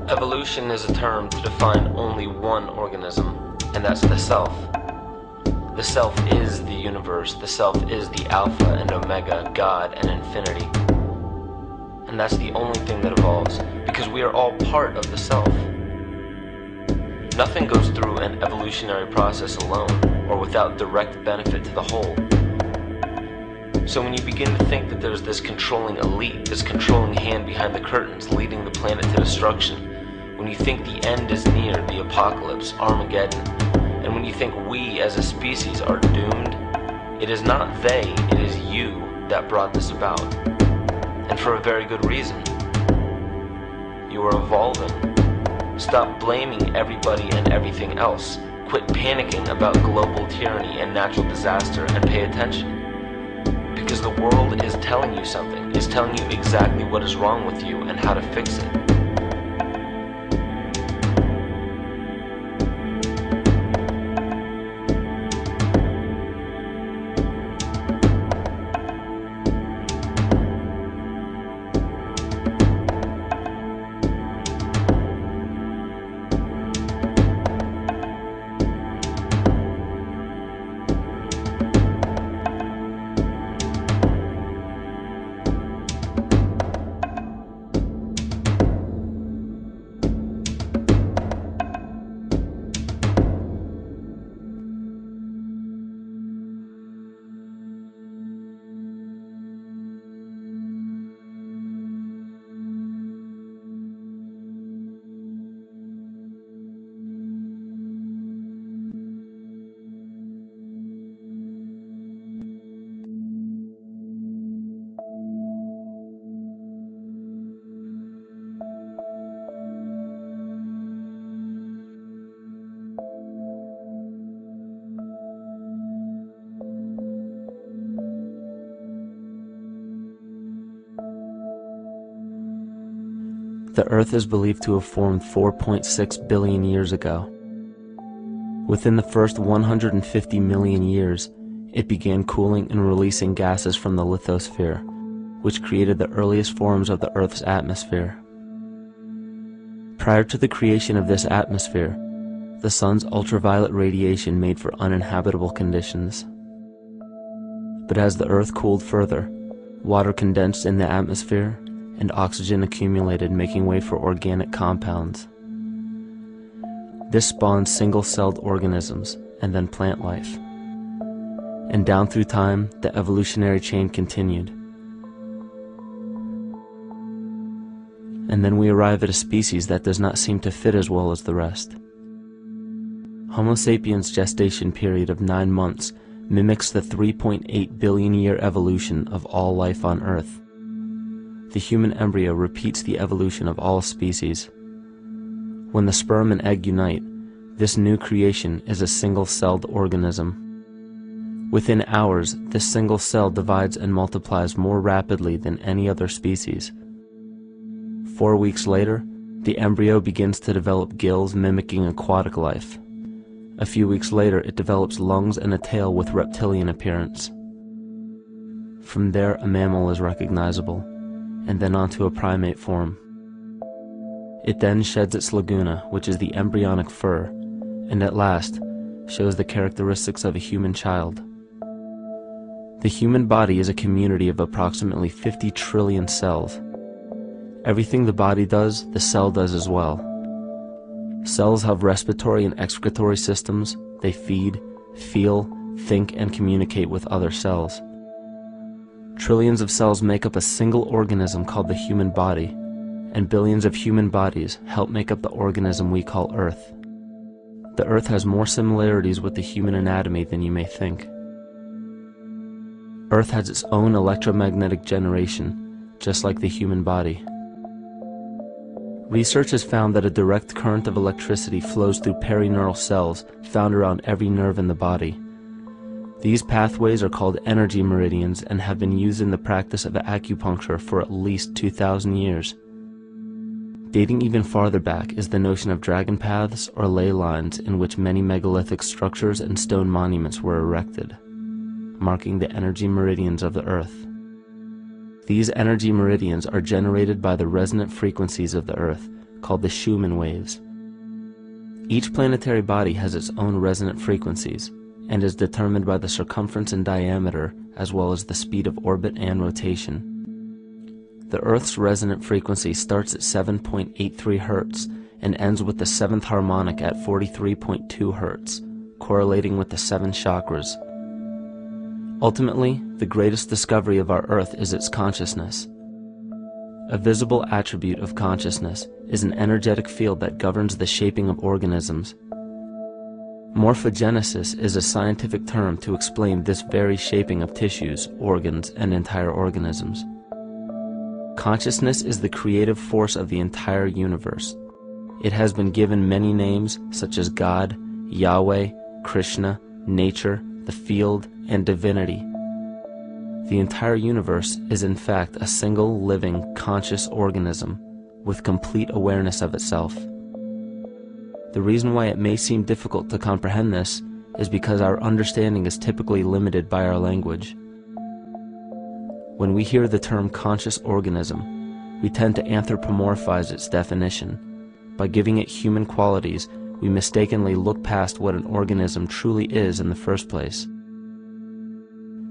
Evolution is a term to define only one organism, and that's the self. The self is the universe, the self is the Alpha and Omega, God and infinity. And that's the only thing that evolves, because we are all part of the self. Nothing goes through an evolutionary process alone, or without direct benefit to the whole. So when you begin to think that there's this controlling elite, this controlling hand behind the curtains leading the planet to destruction, when you think the end is near, the apocalypse, Armageddon, and when you think we as a species are doomed, it is not they, it is you that brought this about. And for a very good reason. You are evolving. Stop blaming everybody and everything else. Quit panicking about global tyranny and natural disaster and pay attention. Because the world is telling you something, is telling you exactly what is wrong with you and how to fix it. The Earth is believed to have formed 4.6 billion years ago. Within the first 150 million years, it began cooling and releasing gases from the lithosphere, which created the earliest forms of the Earth's atmosphere. Prior to the creation of this atmosphere, the sun's ultraviolet radiation made for uninhabitable conditions. But as the Earth cooled further, water condensed in the atmosphere and oxygen accumulated, making way for organic compounds. This spawned single-celled organisms and then plant life. And down through time, the evolutionary chain continued. And then we arrive at a species that does not seem to fit as well as the rest. Homo sapiens' gestation period of 9 months mimics the 3.8 billion year evolution of all life on Earth. The human embryo repeats the evolution of all species. When the sperm and egg unite, this new creation is a single-celled organism. Within hours, this single cell divides and multiplies more rapidly than any other species. 4 weeks later, the embryo begins to develop gills mimicking aquatic life. A few weeks later, it develops lungs and a tail with reptilian appearance. From there, a mammal is recognizable, and then onto a primate form. It then sheds its laguna, which is the embryonic fur, and at last shows the characteristics of a human child. The human body is a community of approximately 50 trillion cells. Everything the body does, the cell does as well. Cells have respiratory and excretory systems. They feed, feel, think, and communicate with other cells. Trillions of cells make up a single organism called the human body, and billions of human bodies help make up the organism we call Earth. The Earth has more similarities with the human anatomy than you may think. Earth has its own electromagnetic generation, just like the human body. Research has found that a direct current of electricity flows through perineural cells found around every nerve in the body. These pathways are called energy meridians and have been used in the practice of acupuncture for at least 2,000 years. Dating even farther back is the notion of dragon paths or ley lines in which many megalithic structures and stone monuments were erected, marking the energy meridians of the Earth. These energy meridians are generated by the resonant frequencies of the Earth, called the Schumann waves. Each planetary body has its own resonant frequencies and is determined by the circumference and diameter as well as the speed of orbit and rotation. The Earth's resonant frequency starts at 7.83 Hz and ends with the 7th harmonic at 43.2 Hz, correlating with the 7 chakras. Ultimately, the greatest discovery of our Earth is its consciousness. A visible attribute of consciousness is an energetic field that governs the shaping of organisms. Morphogenesis is a scientific term to explain this very shaping of tissues, organs, and entire organisms. Consciousness is the creative force of the entire universe. It has been given many names such as God, Yahweh, Krishna, nature, the field, and divinity. The entire universe is in fact a single living, conscious organism with complete awareness of itself. The reason why it may seem difficult to comprehend this is because our understanding is typically limited by our language. When we hear the term conscious organism, we tend to anthropomorphize its definition. By giving it human qualities, we mistakenly look past what an organism truly is in the first place.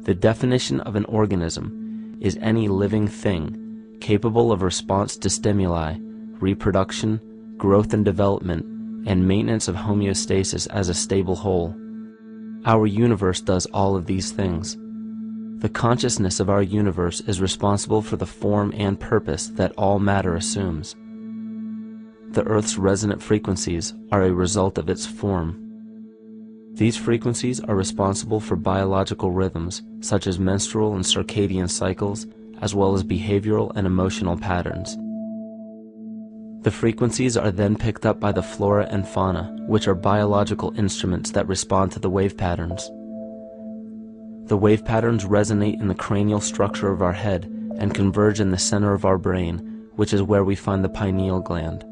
The definition of an organism is any living thing capable of response to stimuli, reproduction, growth and development, and maintenance of homeostasis as a stable whole. Our universe does all of these things. The consciousness of our universe is responsible for the form and purpose that all matter assumes. The Earth's resonant frequencies are a result of its form. These frequencies are responsible for biological rhythms, such as menstrual and circadian cycles, as well as behavioral and emotional patterns. The frequencies are then picked up by the flora and fauna, which are biological instruments that respond to the wave patterns. The wave patterns resonate in the cranial structure of our head and converge in the center of our brain, which is where we find the pineal gland.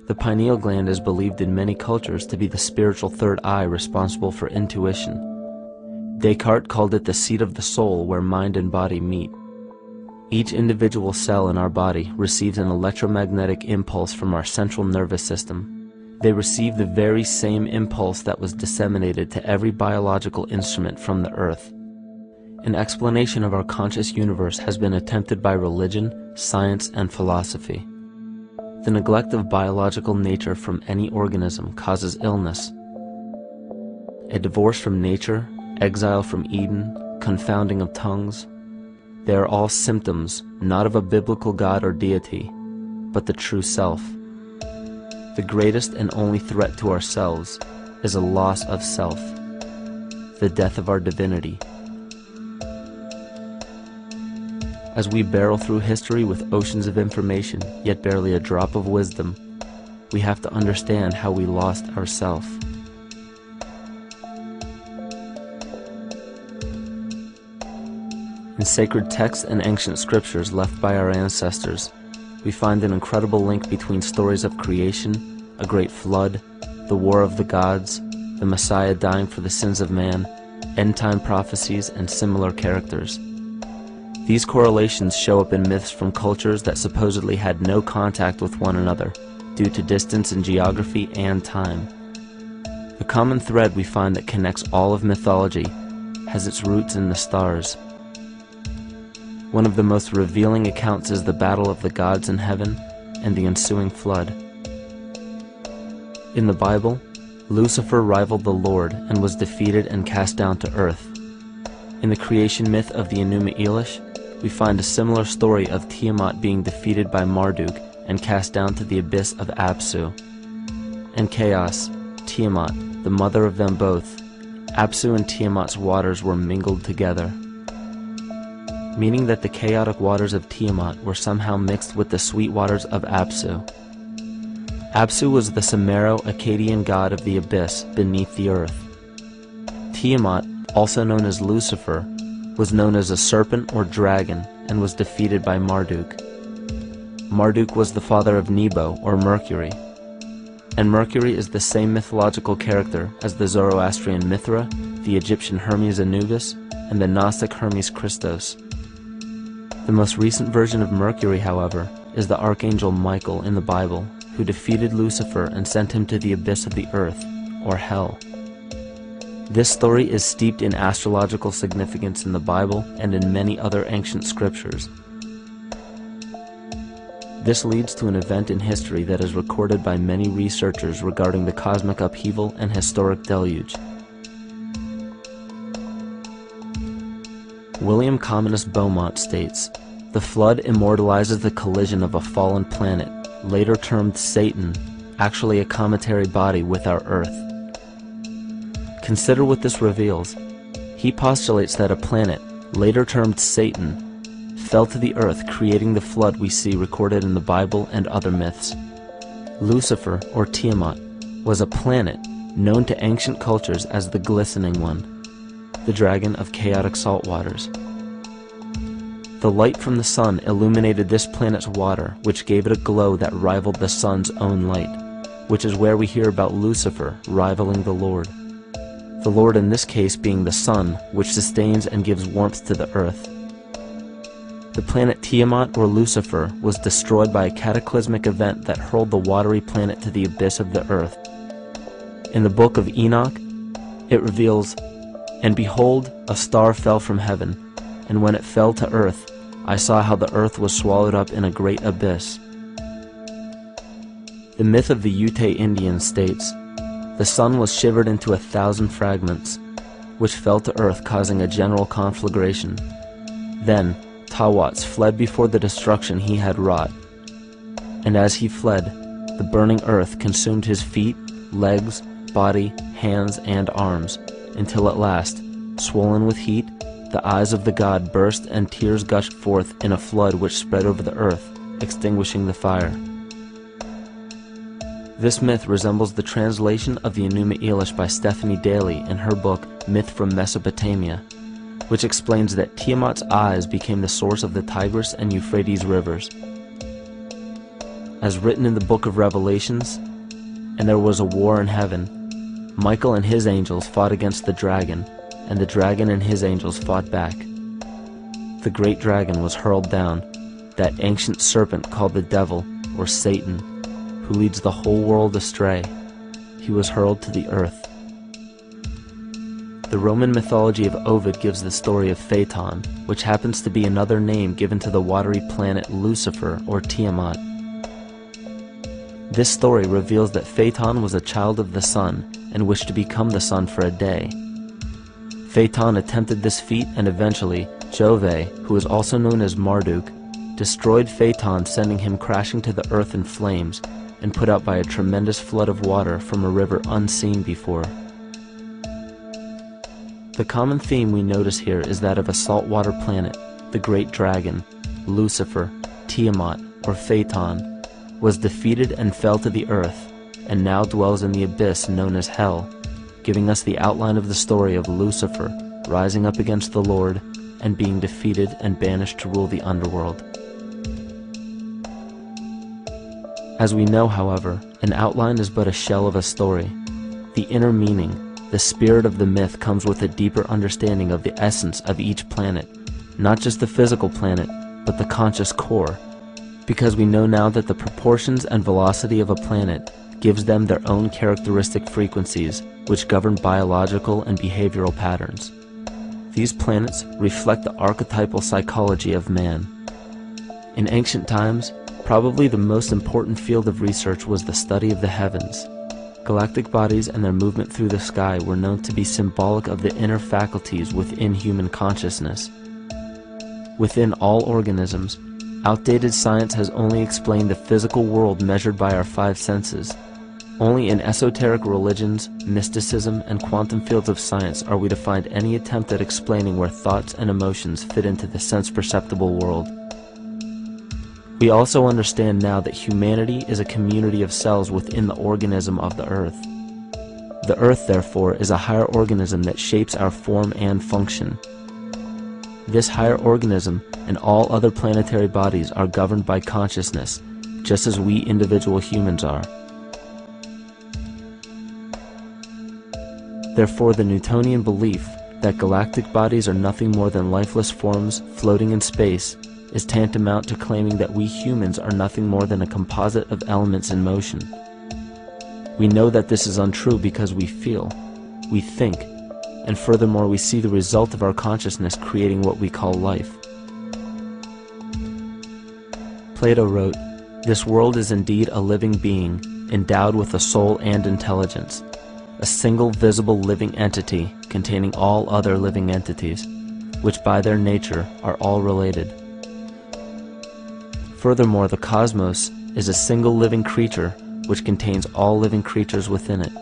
The pineal gland is believed in many cultures to be the spiritual third eye responsible for intuition. Descartes called it the seat of the soul where mind and body meet. Each individual cell in our body receives an electromagnetic impulse from our central nervous system. They receive the very same impulse that was disseminated to every biological instrument from the Earth. An explanation of our conscious universe has been attempted by religion, science, and philosophy. The neglect of biological nature from any organism causes illness. A divorce from nature, exile from Eden, confounding of tongues. They are all symptoms, not of a biblical God or deity, but the true self. The greatest and only threat to ourselves is a loss of self, the death of our divinity. As we barrel through history with oceans of information, yet barely a drop of wisdom, we have to understand how we lost ourself. In sacred texts and ancient scriptures left by our ancestors, we find an incredible link between stories of creation, a great flood, the war of the gods, the Messiah dying for the sins of man, end-time prophecies, and similar characters. These correlations show up in myths from cultures that supposedly had no contact with one another due to distance in geography and time. The common thread we find that connects all of mythology has its roots in the stars. One of the most revealing accounts is the battle of the gods in heaven and the ensuing flood. In the Bible, Lucifer rivaled the Lord and was defeated and cast down to earth. In the creation myth of the Enuma Elish, we find a similar story of Tiamat being defeated by Marduk and cast down to the abyss of Apsu. In chaos, Tiamat, the mother of them both, Apsu and Tiamat's waters were mingled together, meaning that the chaotic waters of Tiamat were somehow mixed with the sweet waters of Apsu. Apsu was the Sumero-Akkadian god of the abyss beneath the earth. Tiamat, also known as Lucifer, was known as a serpent or dragon and was defeated by Marduk. Marduk was the father of Nebo or Mercury, and Mercury is the same mythological character as the Zoroastrian Mithra, the Egyptian Hermes Anubis, and the Gnostic Hermes Christos. The most recent version of Mercury, however, is the archangel Michael in the Bible, who defeated Lucifer and sent him to the abyss of the earth, or hell. This story is steeped in astrological significance in the Bible and in many other ancient scriptures. This leads to an event in history that is recorded by many researchers regarding the cosmic upheaval and historic deluge. William Commonus Beaumont states, "The flood immortalizes the collision of a fallen planet, later termed Satan, actually a cometary body with our Earth." Consider what this reveals. He postulates that a planet, later termed Satan, fell to the earth, creating the flood we see recorded in the Bible and other myths. Lucifer, or Tiamat, was a planet known to ancient cultures as the Glistening One, the dragon of chaotic salt waters. The light from the sun illuminated this planet's water, which gave it a glow that rivaled the sun's own light, which is where we hear about Lucifer rivaling the Lord. The Lord in this case being the sun, which sustains and gives warmth to the earth. The planet Tiamat, or Lucifer, was destroyed by a cataclysmic event that hurled the watery planet to the abyss of the earth. In the book of Enoch, it reveals, "And behold, a star fell from heaven, and when it fell to earth, I saw how the earth was swallowed up in a great abyss." The myth of the Ute Indians states, "The sun was shivered into 1,000 fragments, which fell to earth, causing a general conflagration. Then Tawats fled before the destruction he had wrought, and as he fled, the burning earth consumed his feet, legs, body, hands, and arms, until at last, swollen with heat, the eyes of the god burst and tears gushed forth in a flood which spread over the earth, extinguishing the fire." This myth resembles the translation of the Enuma Elish by Stephanie Daly in her book Myth from Mesopotamia, which explains that Tiamat's eyes became the source of the Tigris and Euphrates rivers. As written in the book of Revelations, "And there was a war in heaven. Michael and his angels fought against the dragon, and the dragon and his angels fought back. The great dragon was hurled down, that ancient serpent called the devil, or Satan, who leads the whole world astray. He was hurled to the earth." The Roman mythology of Ovid gives the story of Phaeton, which happens to be another name given to the watery planet Lucifer, or Tiamat. This story reveals that Phaeton was a child of the sun and wished to become the sun for a day. Phaeton attempted this feat, and eventually Jove, who is also known as Marduk, destroyed Phaeton, sending him crashing to the earth in flames and put out by a tremendous flood of water from a river unseen before. The common theme we notice here is that of a saltwater planet, the great dragon, Lucifer, Tiamat, or Phaeton, was defeated and fell to the earth, and now dwells in the abyss known as hell, giving us the outline of the story of Lucifer rising up against the Lord and being defeated and banished to rule the underworld. As we know, however, an outline is but a shell of a story. The inner meaning, the spirit of the myth, comes with a deeper understanding of the essence of each planet, not just the physical planet, but the conscious core, because we know now that the proportions and velocity of a planet gives them their own characteristic frequencies, which govern biological and behavioral patterns. These planets reflect the archetypal psychology of man. In ancient times, probably the most important field of research was the study of the heavens. Galactic bodies and their movement through the sky were known to be symbolic of the inner faculties within human consciousness. Within all organisms, outdated science has only explained the physical world measured by our five senses. Only in esoteric religions, mysticism, and quantum fields of science are we to find any attempt at explaining where thoughts and emotions fit into the sense-perceptible world. We also understand now that humanity is a community of cells within the organism of the Earth. The Earth, therefore, is a higher organism that shapes our form and function. This higher organism and all other planetary bodies are governed by consciousness, just as we individual humans are. Therefore, the Newtonian belief that galactic bodies are nothing more than lifeless forms floating in space is tantamount to claiming that we humans are nothing more than a composite of elements in motion. We know that this is untrue because we feel, we think, and furthermore we see the result of our consciousness creating what we call life. Plato wrote, "This world is indeed a living being, endowed with a soul and intelligence, a single visible living entity containing all other living entities, which by their nature are all related." Furthermore, the cosmos is a single living creature which contains all living creatures within it.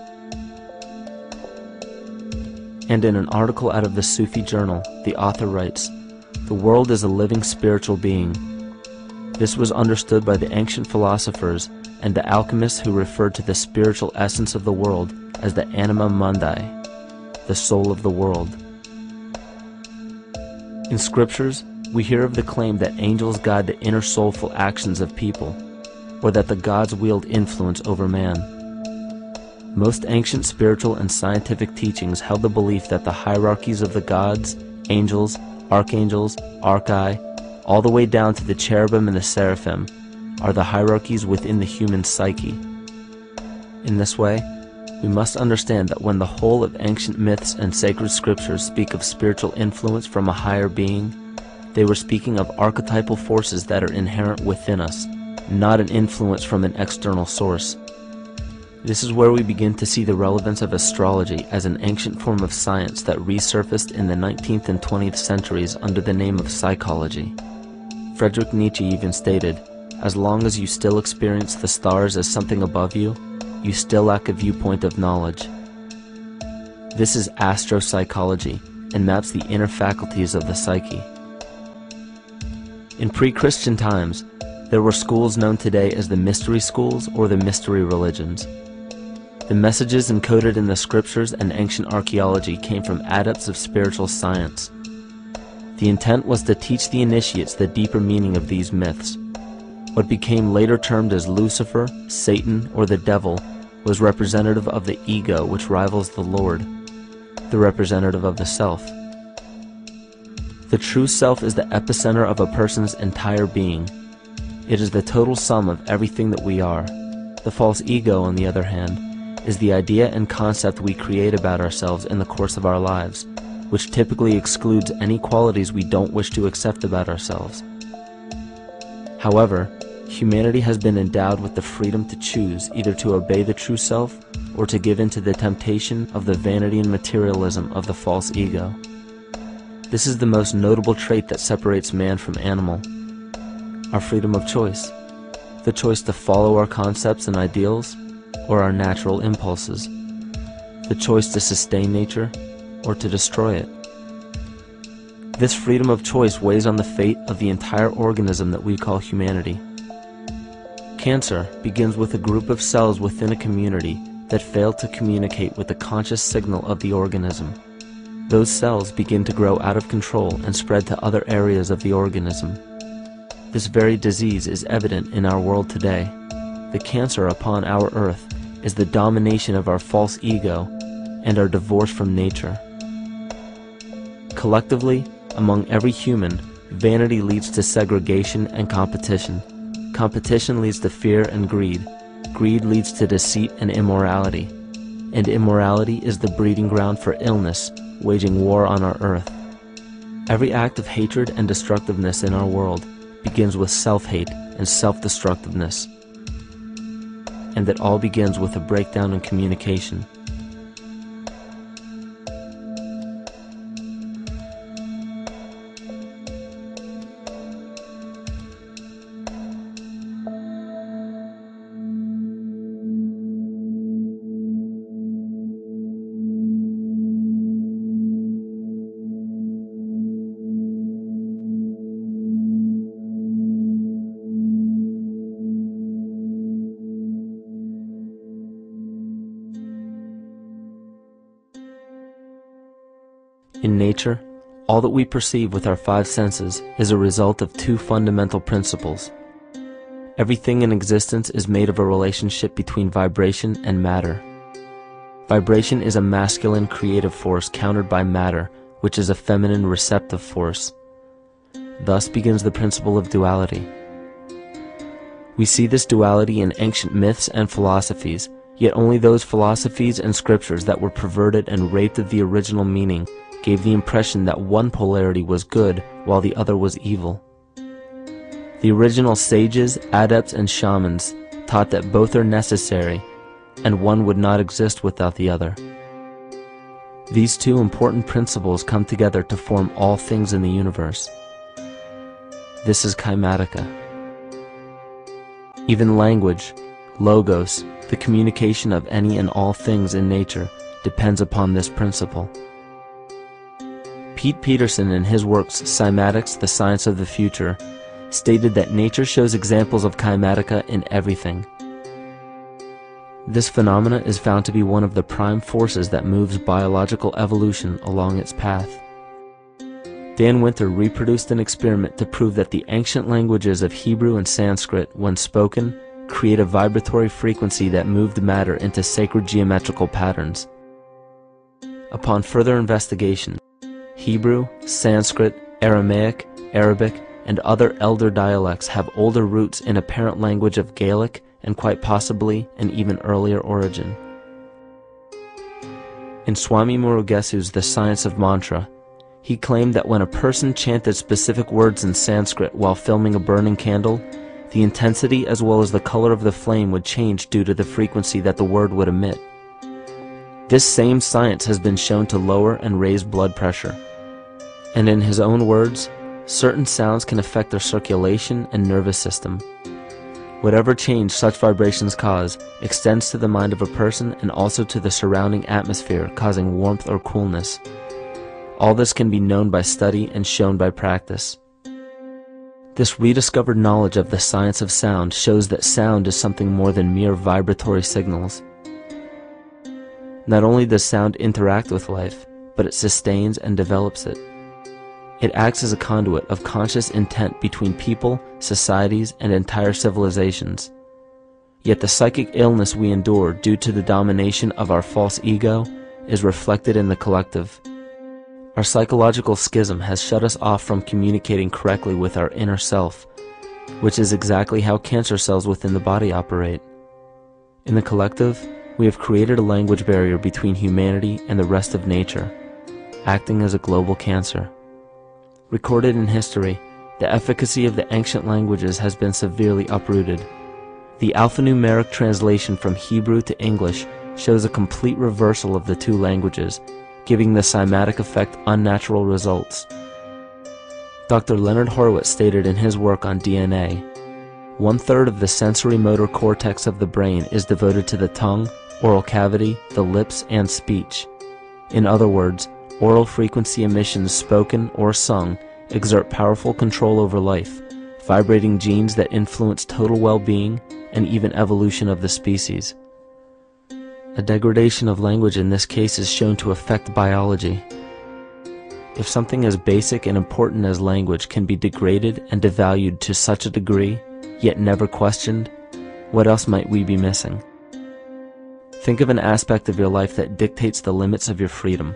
And in an article out of the Sufi journal, the author writes, "The world is a living spiritual being. This was understood by the ancient philosophers and the alchemists who referred to the spiritual essence of the world as the anima mundi, the soul of the world." In scriptures, we hear of the claim that angels guide the inner soulful actions of people, or that the gods wield influence over man. Most ancient spiritual and scientific teachings held the belief that the hierarchies of the gods, angels, archangels, archai, all the way down to the cherubim and the seraphim, are the hierarchies within the human psyche. In this way, we must understand that when the whole of ancient myths and sacred scriptures speak of spiritual influence from a higher being, they were speaking of archetypal forces that are inherent within us, not an influence from an external source. This is where we begin to see the relevance of astrology as an ancient form of science that resurfaced in the 19th and 20th centuries under the name of psychology. Friedrich Nietzsche even stated, "As long as you still experience the stars as something above you, you still lack a viewpoint of knowledge." This is astropsychology and maps the inner faculties of the psyche. In pre-Christian times, there were schools known today as the mystery schools or the mystery religions. The messages encoded in the scriptures and ancient archaeology came from adepts of spiritual science. The intent was to teach the initiates the deeper meaning of these myths. What became later termed as Lucifer, Satan, or the devil was representative of the ego which rivals the Lord, the representative of the self. The true self is the epicenter of a person's entire being. It is the total sum of everything that we are. The false ego, on the other hand, is the idea and concept we create about ourselves in the course of our lives, which typically excludes any qualities we don't wish to accept about ourselves. However, humanity has been endowed with the freedom to choose either to obey the true self or to give in to the temptation of the vanity and materialism of the false ego. This is the most notable trait that separates man from animal. Our freedom of choice. The choice to follow our concepts and ideals or our natural impulses. The choice to sustain nature or to destroy it. This freedom of choice weighs on the fate of the entire organism that we call humanity. Cancer begins with a group of cells within a community that fail to communicate with the conscious signal of the organism. Those cells begin to grow out of control and spread to other areas of the organism. This very disease is evident in our world today. The cancer upon our earth is the domination of our false ego and our divorce from nature. Collectively, among every human, vanity leads to segregation and competition. Competition leads to fear and greed. Greed leads to deceit and immorality. And immorality is the breeding ground for illness, waging war on our earth. Every act of hatred and destructiveness in our world begins with self-hate and self-destructiveness. And it all begins with a breakdown in communication. In nature, all that we perceive with our five senses is a result of two fundamental principles. Everything in existence is made of a relationship between vibration and matter. Vibration is a masculine creative force countered by matter, which is a feminine receptive force. Thus begins the principle of duality. We see this duality in ancient myths and philosophies, yet only those philosophies and scriptures that were perverted and raped of the original meaning gave the impression that one polarity was good while the other was evil. The original sages, adepts, and shamans taught that both are necessary, and one would not exist without the other. These two important principles come together to form all things in the universe. This is Kymatica. Even language, logos, the communication of any and all things in nature, depends upon this principle. Pete Peterson, in his works Cymatics, The Science of the Future, stated that nature shows examples of Kymatica in everything. This phenomena is found to be one of the prime forces that moves biological evolution along its path. Dan Winter reproduced an experiment to prove that the ancient languages of Hebrew and Sanskrit, when spoken, create a vibratory frequency that moved matter into sacred geometrical patterns. Upon further investigation, Hebrew, Sanskrit, Aramaic, Arabic, and other elder dialects have older roots in a parent language of Gaelic and quite possibly an even earlier origin. In Swami Murugesu's The Science of Mantra, he claimed that when a person chanted specific words in Sanskrit while filming a burning candle, the intensity as well as the color of the flame would change due to the frequency that the word would emit. This same science has been shown to lower and raise blood pressure. And in his own words, certain sounds can affect their circulation and nervous system. Whatever change such vibrations cause extends to the mind of a person and also to the surrounding atmosphere, causing warmth or coolness. All this can be known by study and shown by practice. This rediscovered knowledge of the science of sound shows that sound is something more than mere vibratory signals. Not only does sound interact with life, but it sustains and develops it. It acts as a conduit of conscious intent between people, societies, and entire civilizations. Yet the psychic illness we endure due to the domination of our false ego is reflected in the collective. Our psychological schism has shut us off from communicating correctly with our inner self, which is exactly how cancer cells within the body operate. In the collective, we have created a language barrier between humanity and the rest of nature, acting as a global cancer. Recorded in history, the efficacy of the ancient languages has been severely uprooted. The alphanumeric translation from Hebrew to English shows a complete reversal of the two languages, giving the cymatic effect unnatural results. Dr. Leonard Horowitz stated in his work on DNA, 1/3 of the sensory motor cortex of the brain is devoted to the tongue, oral cavity, the lips, and speech. In other words, oral frequency emissions spoken or sung exert powerful control over life, vibrating genes that influence total well-being and even evolution of the species. A degradation of language in this case is shown to affect biology. If something as basic and important as language can be degraded and devalued to such a degree, yet never questioned, what else might we be missing? Think of an aspect of your life that dictates the limits of your freedom.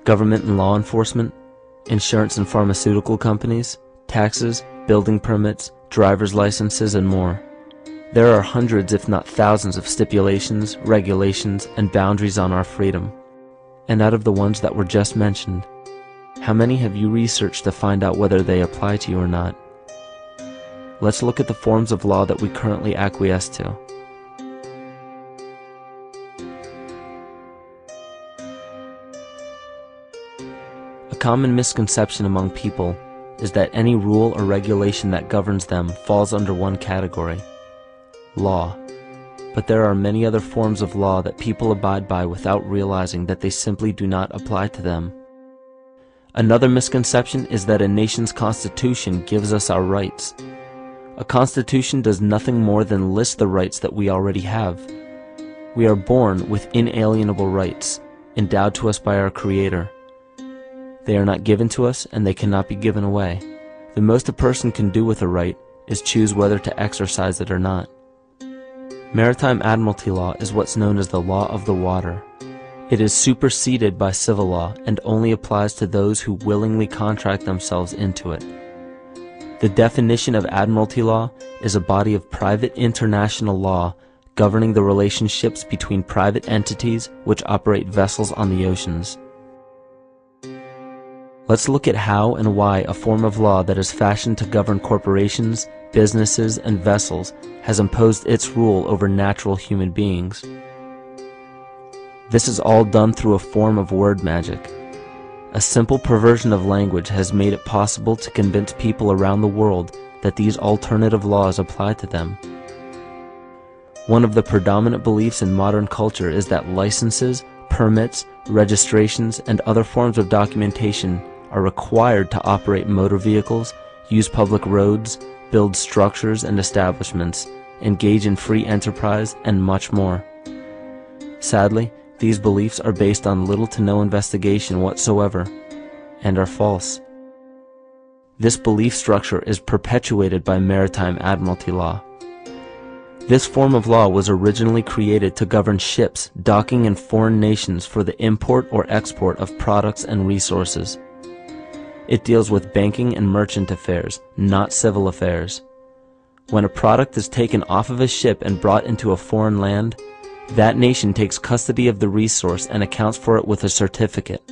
Government and law enforcement, insurance and pharmaceutical companies, taxes, building permits, driver's licenses, and more. There are hundreds if not thousands of stipulations, regulations, and boundaries on our freedom. And out of the ones that were just mentioned, how many have you researched to find out whether they apply to you or not? Let's look at the forms of law that we currently acquiesce to. A common misconception among people is that any rule or regulation that governs them falls under one category: law. But there are many other forms of law that people abide by without realizing that they simply do not apply to them. Another misconception is that a nation's constitution gives us our rights. A constitution does nothing more than list the rights that we already have. We are born with inalienable rights, endowed to us by our Creator. They are not given to us, and they cannot be given away. The most a person can do with a right is choose whether to exercise it or not. Maritime admiralty law is what's known as the law of the water. It is superseded by civil law and only applies to those who willingly contract themselves into it. The definition of admiralty law is a body of private international law governing the relationships between private entities which operate vessels on the oceans. Let's look at how and why a form of law that is fashioned to govern corporations, businesses, and vessels has imposed its rule over natural human beings. This is all done through a form of word magic. A simple perversion of language has made it possible to convince people around the world that these alternative laws apply to them. One of the predominant beliefs in modern culture is that licenses, permits, registrations, and other forms of documentation are required to operate motor vehicles, use public roads, build structures and establishments, engage in free enterprise, and much more. Sadly, these beliefs are based on little to no investigation whatsoever, and are false. This belief structure is perpetuated by maritime admiralty law. This form of law was originally created to govern ships docking in foreign nations for the import or export of products and resources. It deals with banking and merchant affairs, not civil affairs. When a product is taken off of a ship and brought into a foreign land, that nation takes custody of the resource and accounts for it with a certificate.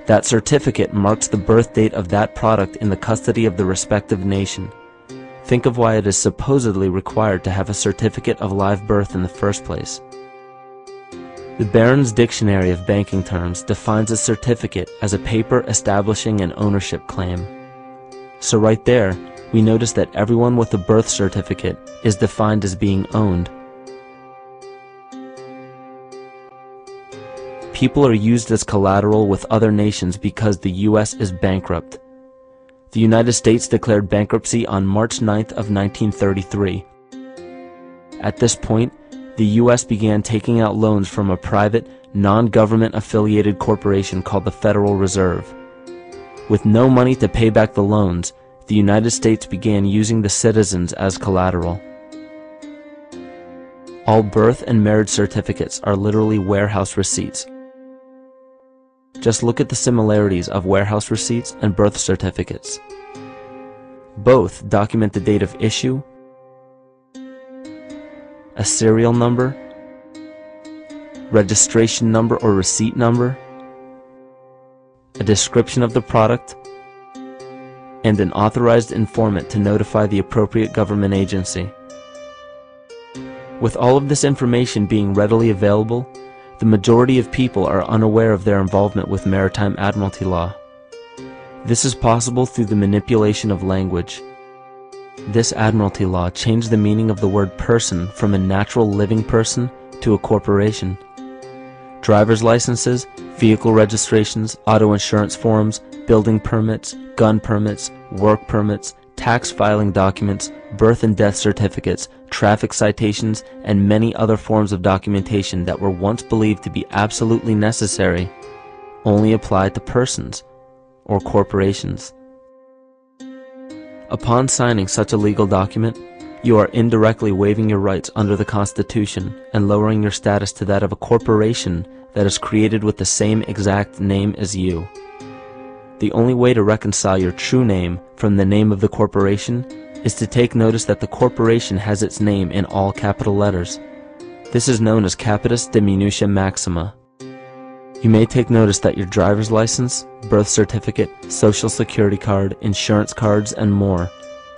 That certificate marks the birth date of that product in the custody of the respective nation. Think of why it is supposedly required to have a certificate of live birth in the first place. The Barron's Dictionary of Banking Terms defines a certificate as a paper establishing an ownership claim. So right there, we notice that everyone with a birth certificate is defined as being owned. People are used as collateral with other nations because the U.S. is bankrupt. The United States declared bankruptcy on March 9th of 1933. At this point, the U.S. began taking out loans from a private, non-government affiliated corporation called the Federal Reserve. With no money to pay back the loans, the United States began using the citizens as collateral. All birth and marriage certificates are literally warehouse receipts. Just look at the similarities of warehouse receipts and birth certificates. Both document the date of issue, a serial number, registration number or receipt number, a description of the product, and an authorized informant to notify the appropriate government agency. With all of this information being readily available, the majority of people are unaware of their involvement with maritime admiralty law. This is possible through the manipulation of language. This admiralty law changed the meaning of the word person from a natural living person to a corporation. Driver's licenses, vehicle registrations, auto insurance forms, building permits, gun permits, work permits, tax filing documents, birth and death certificates, traffic citations, and many other forms of documentation that were once believed to be absolutely necessary only apply to persons or corporations. Upon signing such a legal document, you are indirectly waiving your rights under the Constitution and lowering your status to that of a corporation that is created with the same exact name as you. The only way to reconcile your true name from the name of the corporation is to take notice that the corporation has its name in all capital letters. This is known as capitis diminutia maxima. You may take notice that your driver's license, birth certificate, social security card, insurance cards, and more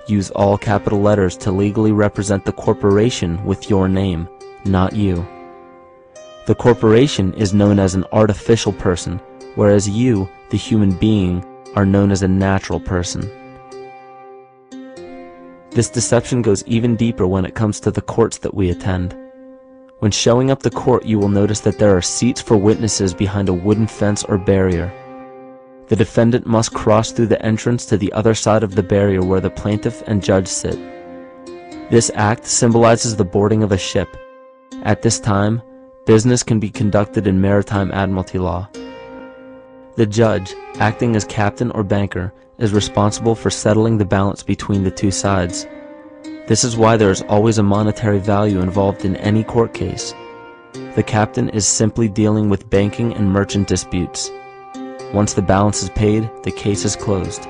use all capital letters to legally represent the corporation with your name, not you. The corporation is known as an artificial person, whereas you, the human being, are known as a natural person. This deception goes even deeper when it comes to the courts that we attend. When showing up to court, you will notice that there are seats for witnesses behind a wooden fence or barrier. The defendant must cross through the entrance to the other side of the barrier where the plaintiff and judge sit. This act symbolizes the boarding of a ship. At this time, business can be conducted in maritime admiralty law. The judge, acting as captain or banker, is responsible for settling the balance between the two sides. This is why there is always a monetary value involved in any court case. The captain is simply dealing with banking and merchant disputes. Once the balance is paid, the case is closed.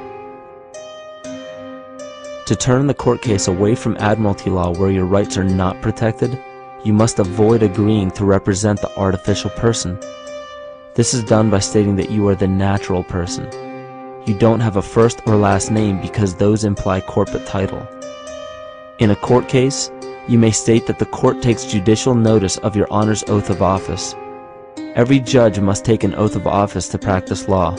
To turn the court case away from admiralty law where your rights are not protected, you must avoid agreeing to represent the artificial person. This is done by stating that you are the natural person. You don't have a first or last name because those imply corporate title. In a court case, you may state that the court takes judicial notice of your honor's oath of office. Every judge must take an oath of office to practice law,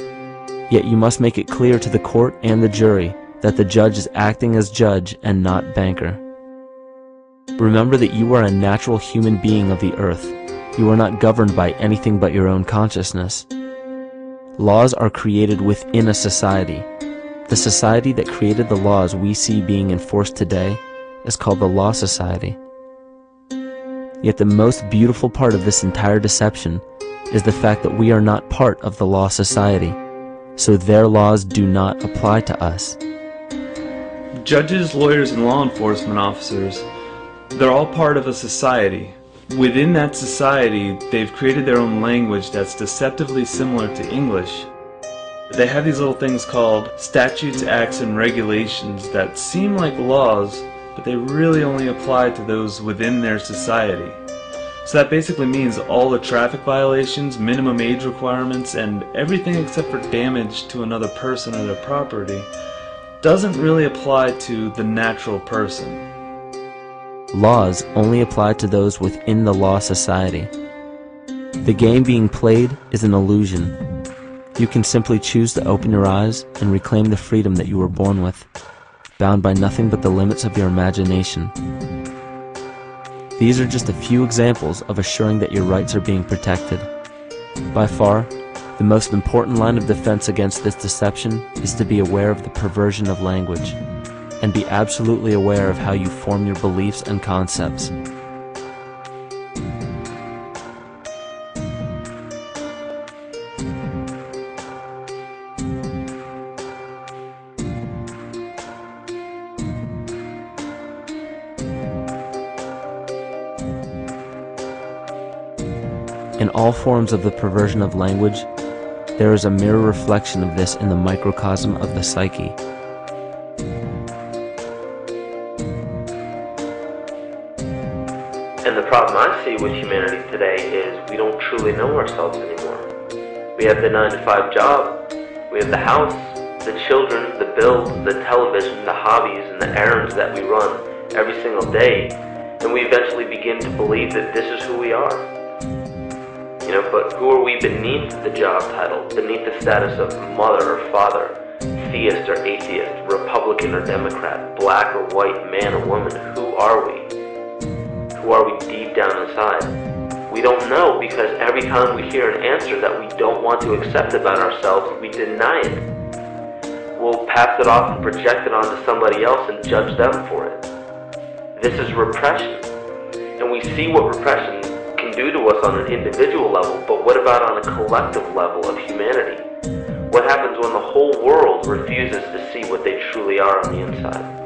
yet you must make it clear to the court and the jury that the judge is acting as judge and not banker. Remember that you are a natural human being of the earth. You are not governed by anything but your own consciousness. Laws are created within a society. The society that created the laws we see being enforced today is called the Law Society. Yet the most beautiful part of this entire deception is the fact that we are not part of the Law Society, so their laws do not apply to us. Judges, lawyers, and law enforcement officers, they're all part of a society. Within that society, they've created their own language that's deceptively similar to English. They have these little things called statutes, acts, and regulations that seem like laws, but they really only apply to those within their society. So that basically means all the traffic violations, minimum age requirements, and everything except for damage to another person or their property doesn't really apply to the natural person. Laws only apply to those within the Law Society. The game being played is an illusion. You can simply choose to open your eyes and reclaim the freedom that you were born with, bound by nothing but the limits of your imagination. These are just a few examples of assuring that your rights are being protected. By far, the most important line of defense against this deception is to be aware of the perversion of language, and be absolutely aware of how you form your beliefs and concepts. In all forms of the perversion of language, there is a mirror reflection of this in the microcosm of the psyche. And the problem I see with humanity today is we don't truly know ourselves anymore. We have the 9-to-5 job, we have the house, the children, the bills, the television, the hobbies, and the errands that we run every single day, and we eventually begin to believe that this is who we are. But who are we beneath the job title, beneath the status of mother or father, theist or atheist, Republican or Democrat, black or white, man or woman? Who are we? Who are we deep down inside? We don't know, because every time we hear an answer that we don't want to accept about ourselves, we deny it. We'll pass it off and project it onto somebody else and judge them for it. This is repression, and we see what repression can do to us on an individual level, but what about on a collective level of humanity? What happens when the whole world refuses to see what they truly are on the inside?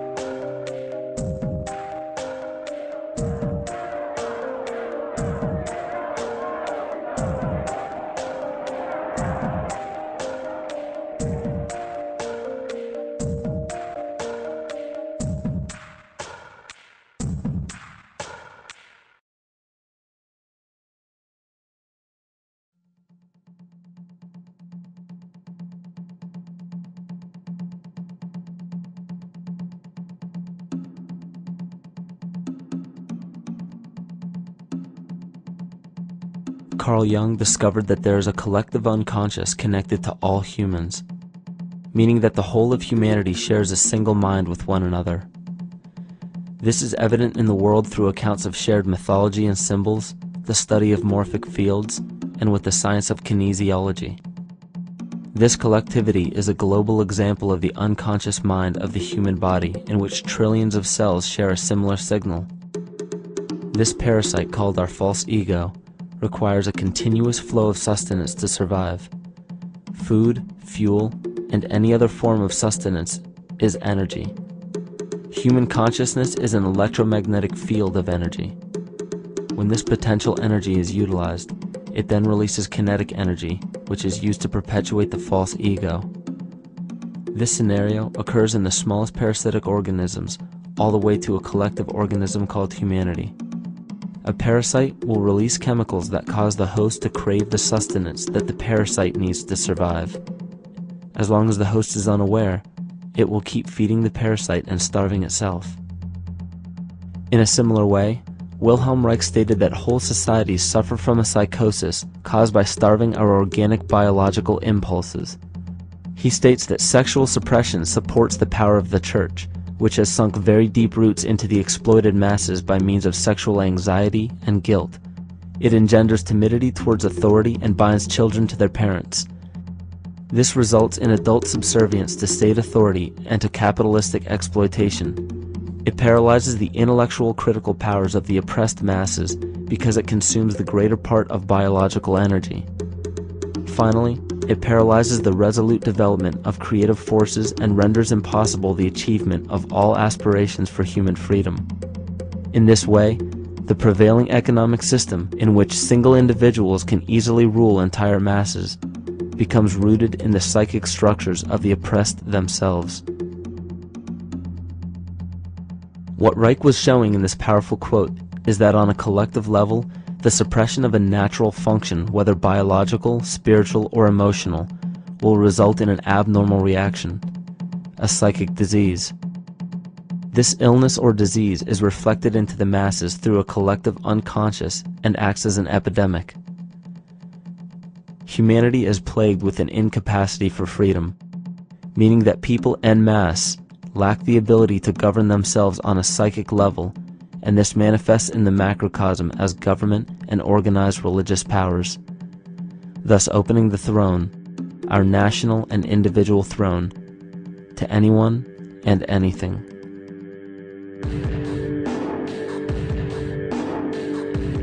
Carl Jung discovered that there is a collective unconscious connected to all humans, meaning that the whole of humanity shares a single mind with one another. This is evident in the world through accounts of shared mythology and symbols, the study of morphic fields, and with the science of kinesiology. This collectivity is a global example of the unconscious mind of the human body, in which trillions of cells share a similar signal. This parasite, called our false ego, requires a continuous flow of sustenance to survive. Food, fuel, and any other form of sustenance is energy. Human consciousness is an electromagnetic field of energy. When this potential energy is utilized, it then releases kinetic energy, which is used to perpetuate the false ego. This scenario occurs in the smallest parasitic organisms, all the way to a collective organism called humanity. A parasite will release chemicals that cause the host to crave the sustenance that the parasite needs to survive. As long as the host is unaware, it will keep feeding the parasite and starving itself. In a similar way, Wilhelm Reich stated that whole societies suffer from a psychosis caused by starving our organic biological impulses. He states that sexual suppression supports the power of the church, which has sunk very deep roots into the exploited masses by means of sexual anxiety and guilt. It engenders timidity towards authority and binds children to their parents. This results in adult subservience to state authority and to capitalistic exploitation. It paralyzes the intellectual critical powers of the oppressed masses because it consumes the greater part of biological energy. Finally, it paralyzes the resolute development of creative forces and renders impossible the achievement of all aspirations for human freedom. In this way, the prevailing economic system, in which single individuals can easily rule entire masses, becomes rooted in the psychic structures of the oppressed themselves. What Reich was showing in this powerful quote is that on a collective level, the suppression of a natural function, whether biological, spiritual, or emotional, will result in an abnormal reaction, a psychic disease. This illness or disease is reflected into the masses through a collective unconscious and acts as an epidemic. Humanity is plagued with an incapacity for freedom, meaning that people en masse lack the ability to govern themselves on a psychic level, and this manifests in the macrocosm as government and organized religious powers, thus opening the throne, our national and individual throne, to anyone and anything.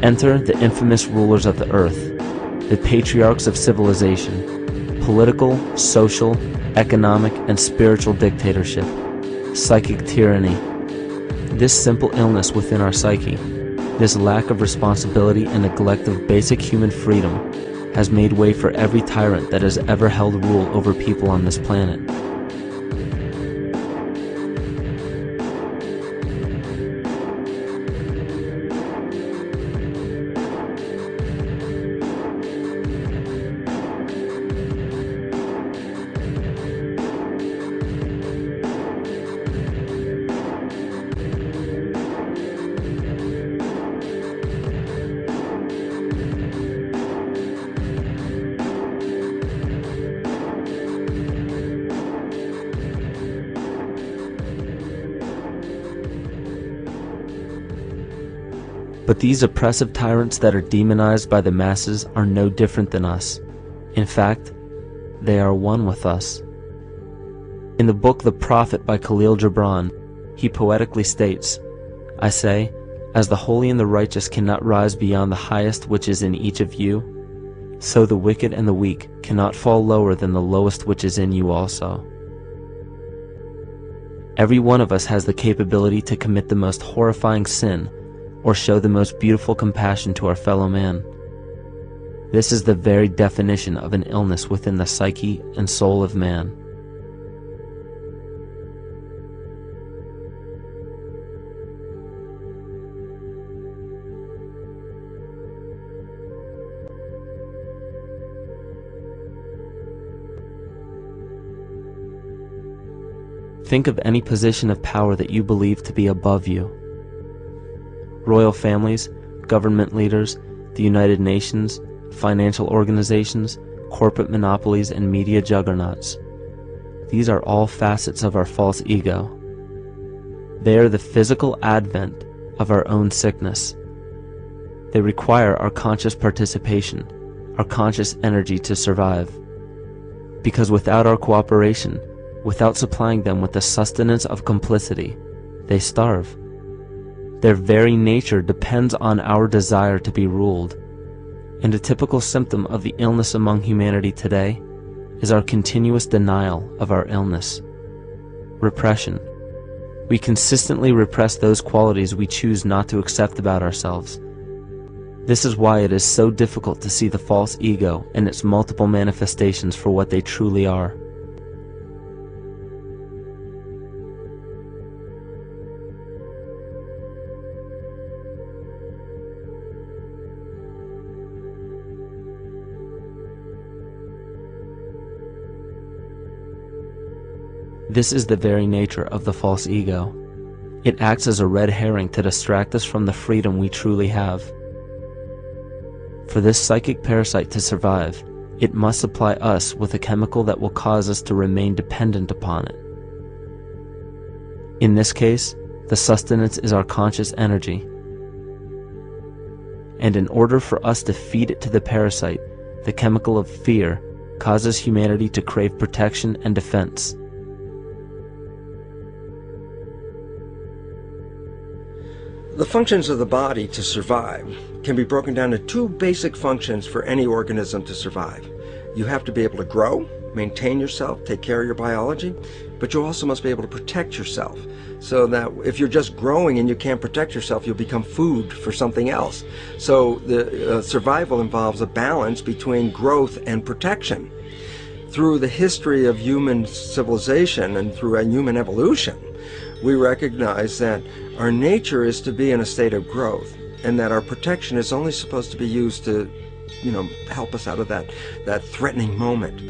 Enter the infamous rulers of the earth, the patriarchs of civilization, political, social, economic, and spiritual dictatorship, psychic tyranny. This simple illness within our psyche, this lack of responsibility and neglect of basic human freedom, has made way for every tyrant that has ever held rule over people on this planet. But these oppressive tyrants that are demonized by the masses are no different than us. In fact, they are one with us. In the book The Prophet by Khalil Gibran, he poetically states, "I say, as the holy and the righteous cannot rise beyond the highest which is in each of you, so the wicked and the weak cannot fall lower than the lowest which is in you also." Every one of us has the capability to commit the most horrifying sin or show the most beautiful compassion to our fellow man. This is the very definition of an illness within the psyche and soul of man. Think of any position of power that you believe to be above you. Royal families, government leaders, the United Nations, financial organizations, corporate monopolies, and media juggernauts. These are all facets of our false ego. They are the physical advent of our own sickness. They require our conscious participation, our conscious energy to survive. Because without our cooperation, without supplying them with the sustenance of complicity, they starve. Their very nature depends on our desire to be ruled, and a typical symptom of the illness among humanity today is our continuous denial of our illness. Repression. We consistently repress those qualities we choose not to accept about ourselves. This is why it is so difficult to see the false ego and its multiple manifestations for what they truly are. This is the very nature of the false ego. It acts as a red herring to distract us from the freedom we truly have. For this psychic parasite to survive, it must supply us with a chemical that will cause us to remain dependent upon it. In this case, the sustenance is our conscious energy. And in order for us to feed it to the parasite, the chemical of fear causes humanity to crave protection and defense. The functions of the body to survive can be broken down to two basic functions for any organism to survive. You have to be able to grow, maintain yourself, take care of your biology, but you also must be able to protect yourself, so that if you're just growing and you can't protect yourself, you'll become food for something else. So the survival involves a balance between growth and protection. Through the history of human civilization and through human evolution, we recognize that our nature is to be in a state of growth, and that our protection is only supposed to be used to, help us out of that threatening moment.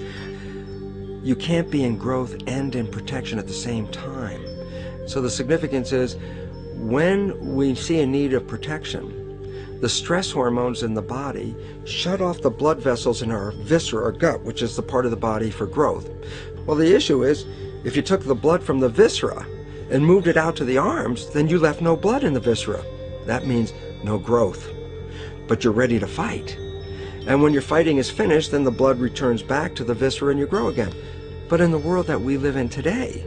You can't be in growth and in protection at the same time. So the significance is, when we see a need of protection, the stress hormones in the body shut off the blood vessels in our viscera or gut, which is the part of the body for growth. Well, the issue is, if you took the blood from the viscera and moved it out to the arms, then you left no blood in the viscera. That means no growth. But you're ready to fight. And when your fighting is finished, then the blood returns back to the viscera and you grow again. But in the world that we live in today,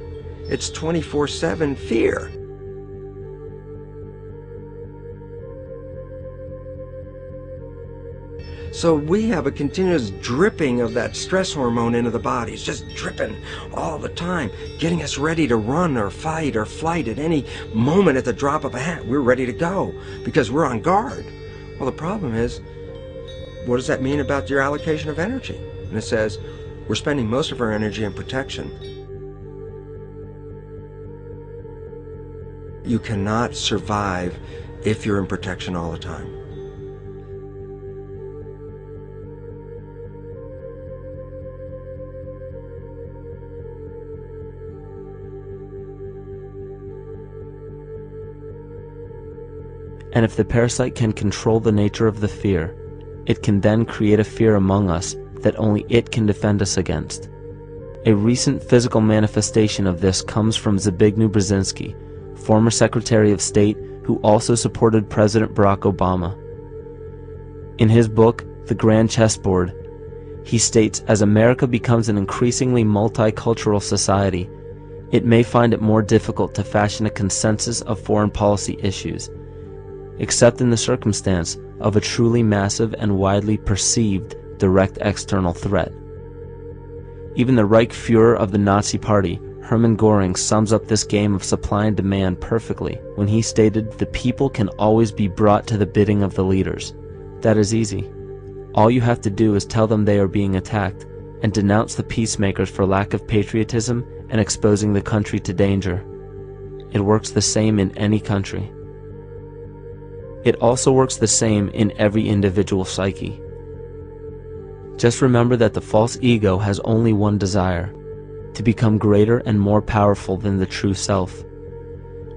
it's 24/7 fear. So we have a continuous dripping of that stress hormone into the body. It's just dripping all the time, getting us ready to run or fight or flight at any moment at the drop of a hat. We're ready to go because we're on guard. Well, the problem is, what does that mean about your allocation of energy? And it says, we're spending most of our energy in protection. You cannot survive if you're in protection all the time. And if the parasite can control the nature of the fear, it can then create a fear among us that only it can defend us against. A recent physical manifestation of this comes from Zbigniew Brzezinski, former Secretary of State who also supported President Barack Obama. In his book, The Grand Chessboard, he states, as America becomes an increasingly multicultural society, it may find it more difficult to fashion a consensus of foreign policy issues, except in the circumstance of a truly massive and widely perceived direct external threat. Even the Reichsfuhrer of the Nazi Party, Hermann Göring, sums up this game of supply and demand perfectly when he stated, "The people can always be brought to the bidding of the leaders." That is easy. All you have to do is tell them they are being attacked and denounce the peacemakers for lack of patriotism and exposing the country to danger. It works the same in any country. It also works the same in every individual psyche. Just remember that the false ego has only one desire: to become greater and more powerful than the true self.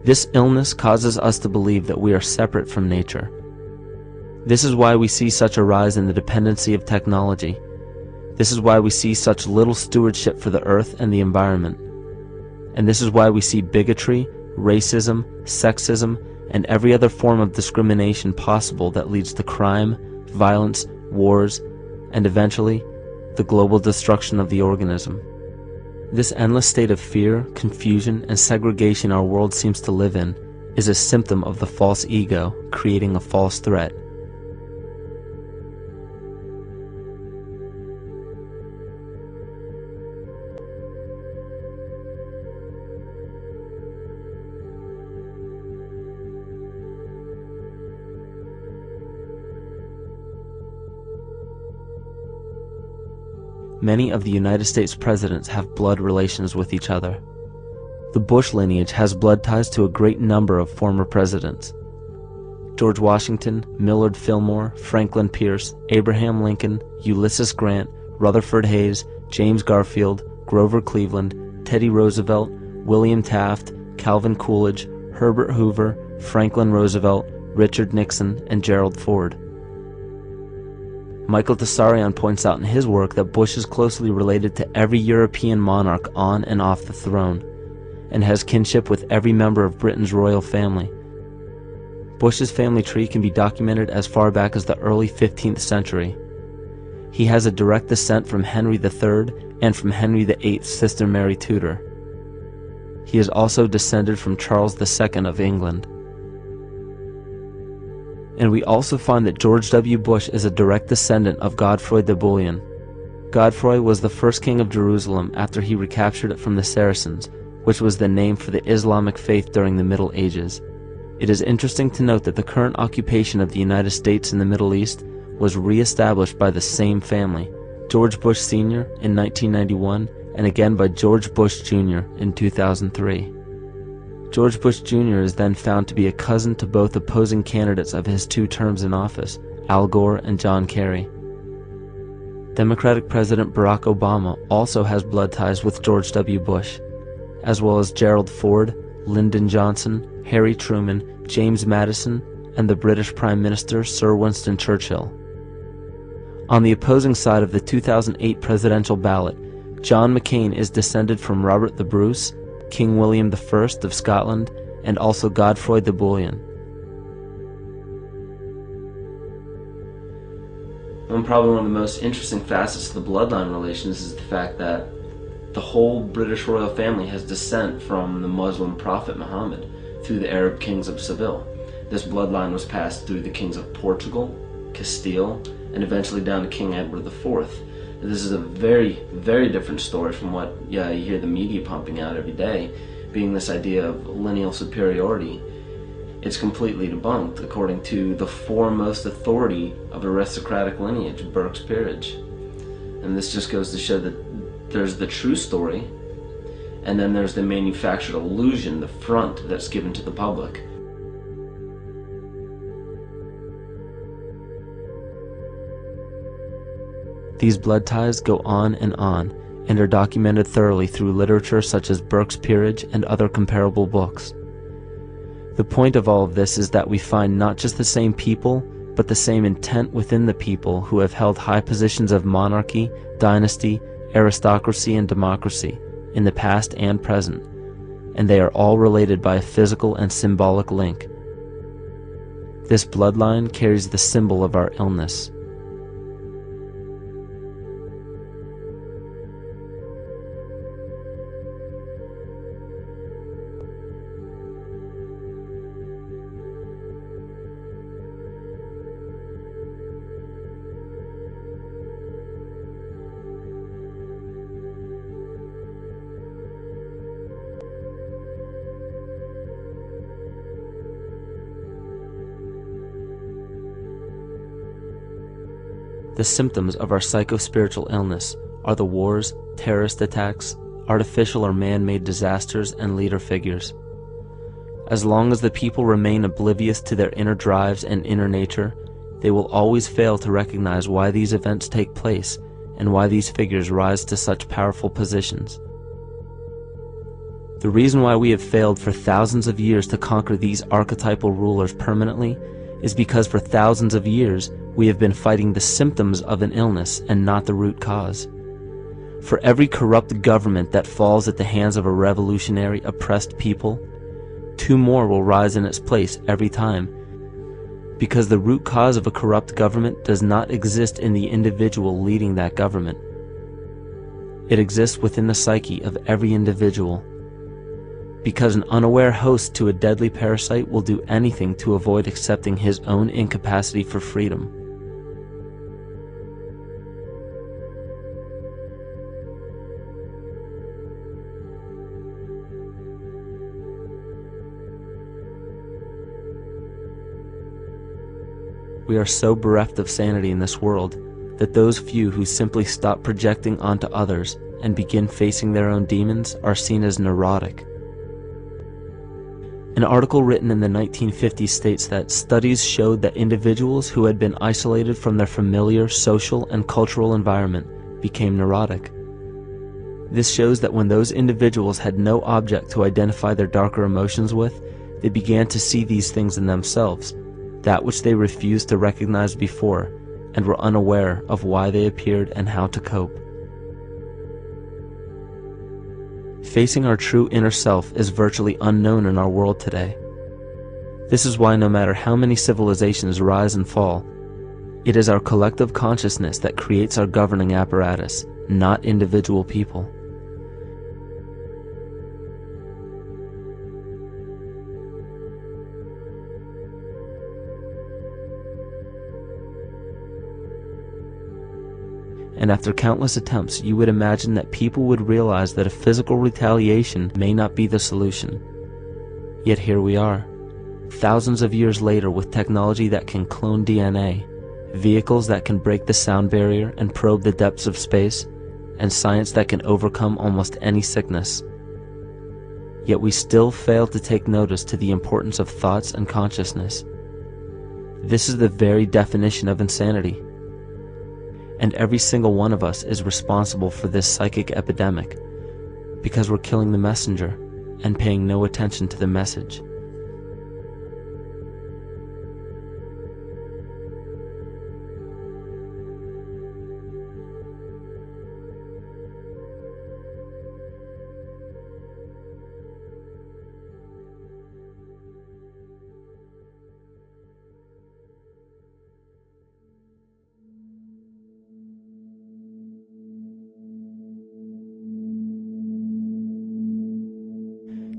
This illness causes us to believe that we are separate from nature. This is why we see such a rise in the dependency of technology. This is why we see such little stewardship for the earth and the environment. And this is why we see bigotry, racism, sexism, and every other form of discrimination possible that leads to crime, violence, wars, and eventually, the global destruction of the organism. This endless state of fear, confusion, and segregation our world seems to live in is a symptom of the false ego creating a false threat. many of the United States presidents have blood relations with each other. The Bush lineage has blood ties to a great number of former presidents. George Washington, Millard Fillmore, Franklin Pierce, Abraham Lincoln, Ulysses Grant, Rutherford Hayes, James Garfield, Grover Cleveland, Teddy Roosevelt, William Taft, Calvin Coolidge, Herbert Hoover, Franklin Roosevelt, Richard Nixon, and Gerald Ford. Michael Tessarion points out in his work that Bush is closely related to every European monarch on and off the throne, and has kinship with every member of Britain's royal family. Bush's family tree can be documented as far back as the early 15th century. He has a direct descent from Henry III and from Henry VIII's sister Mary Tudor. He is also descended from Charles II of England. And we also find that George W. Bush is a direct descendant of Godfrey de Bouillon. Godfrey was the first king of Jerusalem after he recaptured it from the Saracens, which was the name for the Islamic faith during the Middle Ages. It is interesting to note that the current occupation of the United States in the Middle East was re-established by the same family, George Bush Sr. in 1991, and again by George Bush Jr. in 2003. George Bush Jr. is then found to be a cousin to both opposing candidates of his 2 terms in office, Al Gore and John Kerry. Democratic President Barack Obama also has blood ties with George W. Bush, as well as Gerald Ford, Lyndon Johnson, Harry Truman, James Madison, and the British Prime Minister Sir Winston Churchill. On the opposing side of the 2008 presidential ballot, John McCain is descended from Robert the Bruce, King William I of Scotland, and also Godfrey de Bouillon. Probably one of the most interesting facets of the bloodline relations is the fact that the whole British royal family has descent from the Muslim prophet Muhammad through the Arab kings of Seville. This bloodline was passed through the kings of Portugal, Castile, and eventually down to King Edward IV. And this is a very, very different story from what you hear the media pumping out every day, being this idea of lineal superiority. It's completely debunked according to the foremost authority of aristocratic lineage, Burke's peerage. And this just goes to show that there's the true story, and then there's the manufactured illusion, the front that's given to the public. These blood ties go on and are documented thoroughly through literature such as Burke's Peerage and other comparable books. The point of all of this is that we find not just the same people, but the same intent within the people who have held high positions of monarchy, dynasty, aristocracy, and democracy in the past and present, and they are all related by a physical and symbolic link. This bloodline carries the symbol of our illness. The symptoms of our psycho-spiritual illness are the wars, terrorist attacks, artificial or man-made disasters, and leader figures. As long as the people remain oblivious to their inner drives and inner nature, they will always fail to recognize why these events take place and why these figures rise to such powerful positions. The reason why we have failed for thousands of years to conquer these archetypal rulers permanently is because for thousands of years we have been fighting the symptoms of an illness and not the root cause. For every corrupt government that falls at the hands of a revolutionary, oppressed people, 2 more will rise in its place every time, because the root cause of a corrupt government does not exist in the individual leading that government. It exists within the psyche of every individual, because an unaware host to a deadly parasite will do anything to avoid accepting his own incapacity for freedom. We are so bereft of sanity in this world that those few who simply stop projecting onto others and begin facing their own demons are seen as neurotic. An article written in the 1950s states that studies showed that individuals who had been isolated from their familiar social and cultural environment became neurotic. This shows that when those individuals had no object to identify their darker emotions with, they began to see these things in themselves, that which they refused to recognize before, and were unaware of why they appeared and how to cope. Facing our true inner self is virtually unknown in our world today. This is why no matter how many civilizations rise and fall, it is our collective consciousness that creates our governing apparatus, not individual people. And after countless attempts, you would imagine that people would realize that a physical retaliation may not be the solution. Yet here we are, thousands of years later, with technology that can clone DNA, vehicles that can break the sound barrier and probe the depths of space, and science that can overcome almost any sickness. Yet we still fail to take notice to the importance of thoughts and consciousness. This is the very definition of insanity. And every single one of us is responsible for this psychic epidemic, because we're killing the messenger and paying no attention to the message.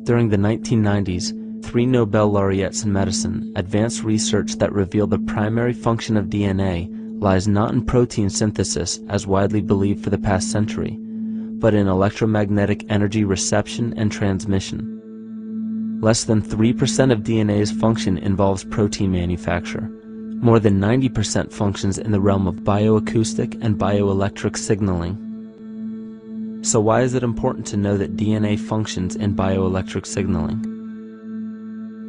During the 1990s, 3 Nobel laureates in medicine advanced research that revealed the primary function of DNA lies not in protein synthesis as widely believed for the past century, but in electromagnetic energy reception and transmission. Less than 3% of DNA's function involves protein manufacture. More than 90% functions in the realm of bioacoustic and bioelectric signaling. So why is it important to know that DNA functions in bioelectric signaling?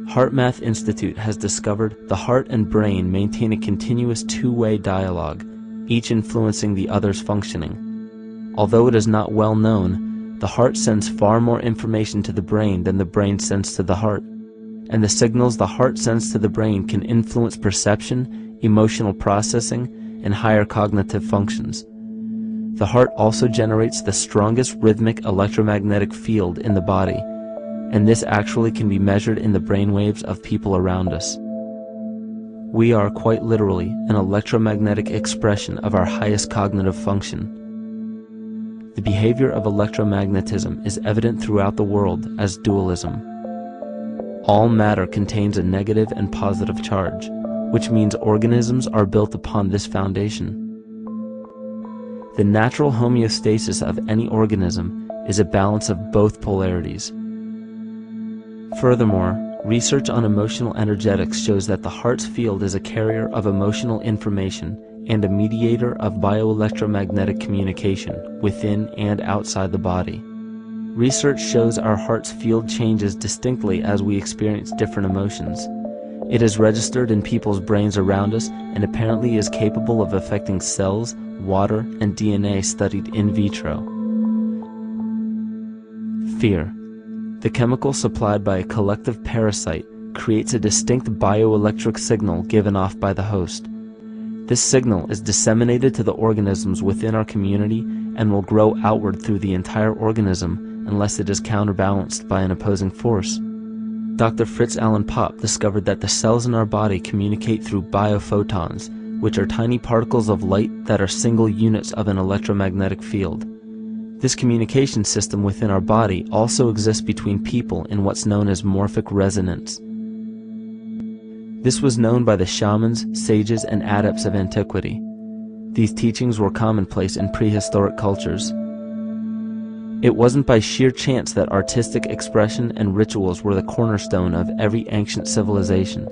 HeartMath Institute has discovered the heart and brain maintain a continuous two-way dialogue, each influencing the other's functioning. Although it is not well known, the heart sends far more information to the brain than the brain sends to the heart, and the signals the heart sends to the brain can influence perception, emotional processing, and higher cognitive functions. The heart also generates the strongest rhythmic electromagnetic field in the body, and this actually can be measured in the brainwaves of people around us. We are quite literally an electromagnetic expression of our highest cognitive function. The behavior of electromagnetism is evident throughout the world as dualism. All matter contains a negative and positive charge, which means organisms are built upon this foundation. The natural homeostasis of any organism is a balance of both polarities. Furthermore, research on emotional energetics shows that the heart's field is a carrier of emotional information and a mediator of bioelectromagnetic communication within and outside the body. Research shows our heart's field changes distinctly as we experience different emotions. It is registered in people's brains around us and apparently is capable of affecting cells, water, and DNA studied in vitro. Fear. The chemical supplied by a collective parasite creates a distinct bioelectric signal given off by the host. This signal is disseminated to the organisms within our community and will grow outward through the entire organism unless it is counterbalanced by an opposing force. Dr. Fritz Alan Popp discovered that the cells in our body communicate through biophotons, which are tiny particles of light that are single units of an electromagnetic field. This communication system within our body also exists between people in what's known as morphic resonance. This was known by the shamans, sages, and adepts of antiquity. These teachings were commonplace in prehistoric cultures. It wasn't by sheer chance that artistic expression and rituals were the cornerstone of every ancient civilization.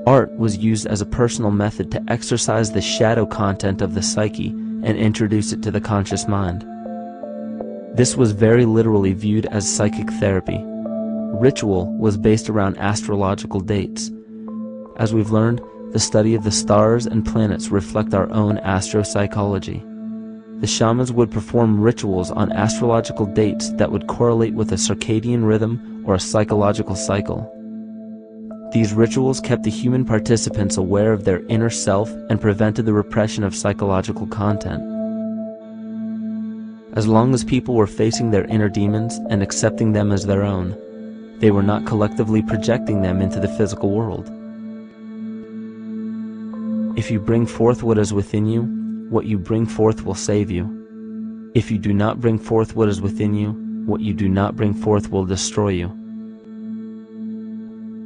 Art was used as a personal method to exercise the shadow content of the psyche and introduce it to the conscious mind. This was very literally viewed as psychic therapy. Ritual was based around astrological dates. As we've learned, the study of the stars and planets reflect our own astropsychology. The shamans would perform rituals on astrological dates that would correlate with a circadian rhythm or a psychological cycle. These rituals kept the human participants aware of their inner self and prevented the repression of psychological content. As long as people were facing their inner demons and accepting them as their own, they were not collectively projecting them into the physical world. If you bring forth what is within you, what you bring forth will save you. If you do not bring forth what is within you, what you do not bring forth will destroy you.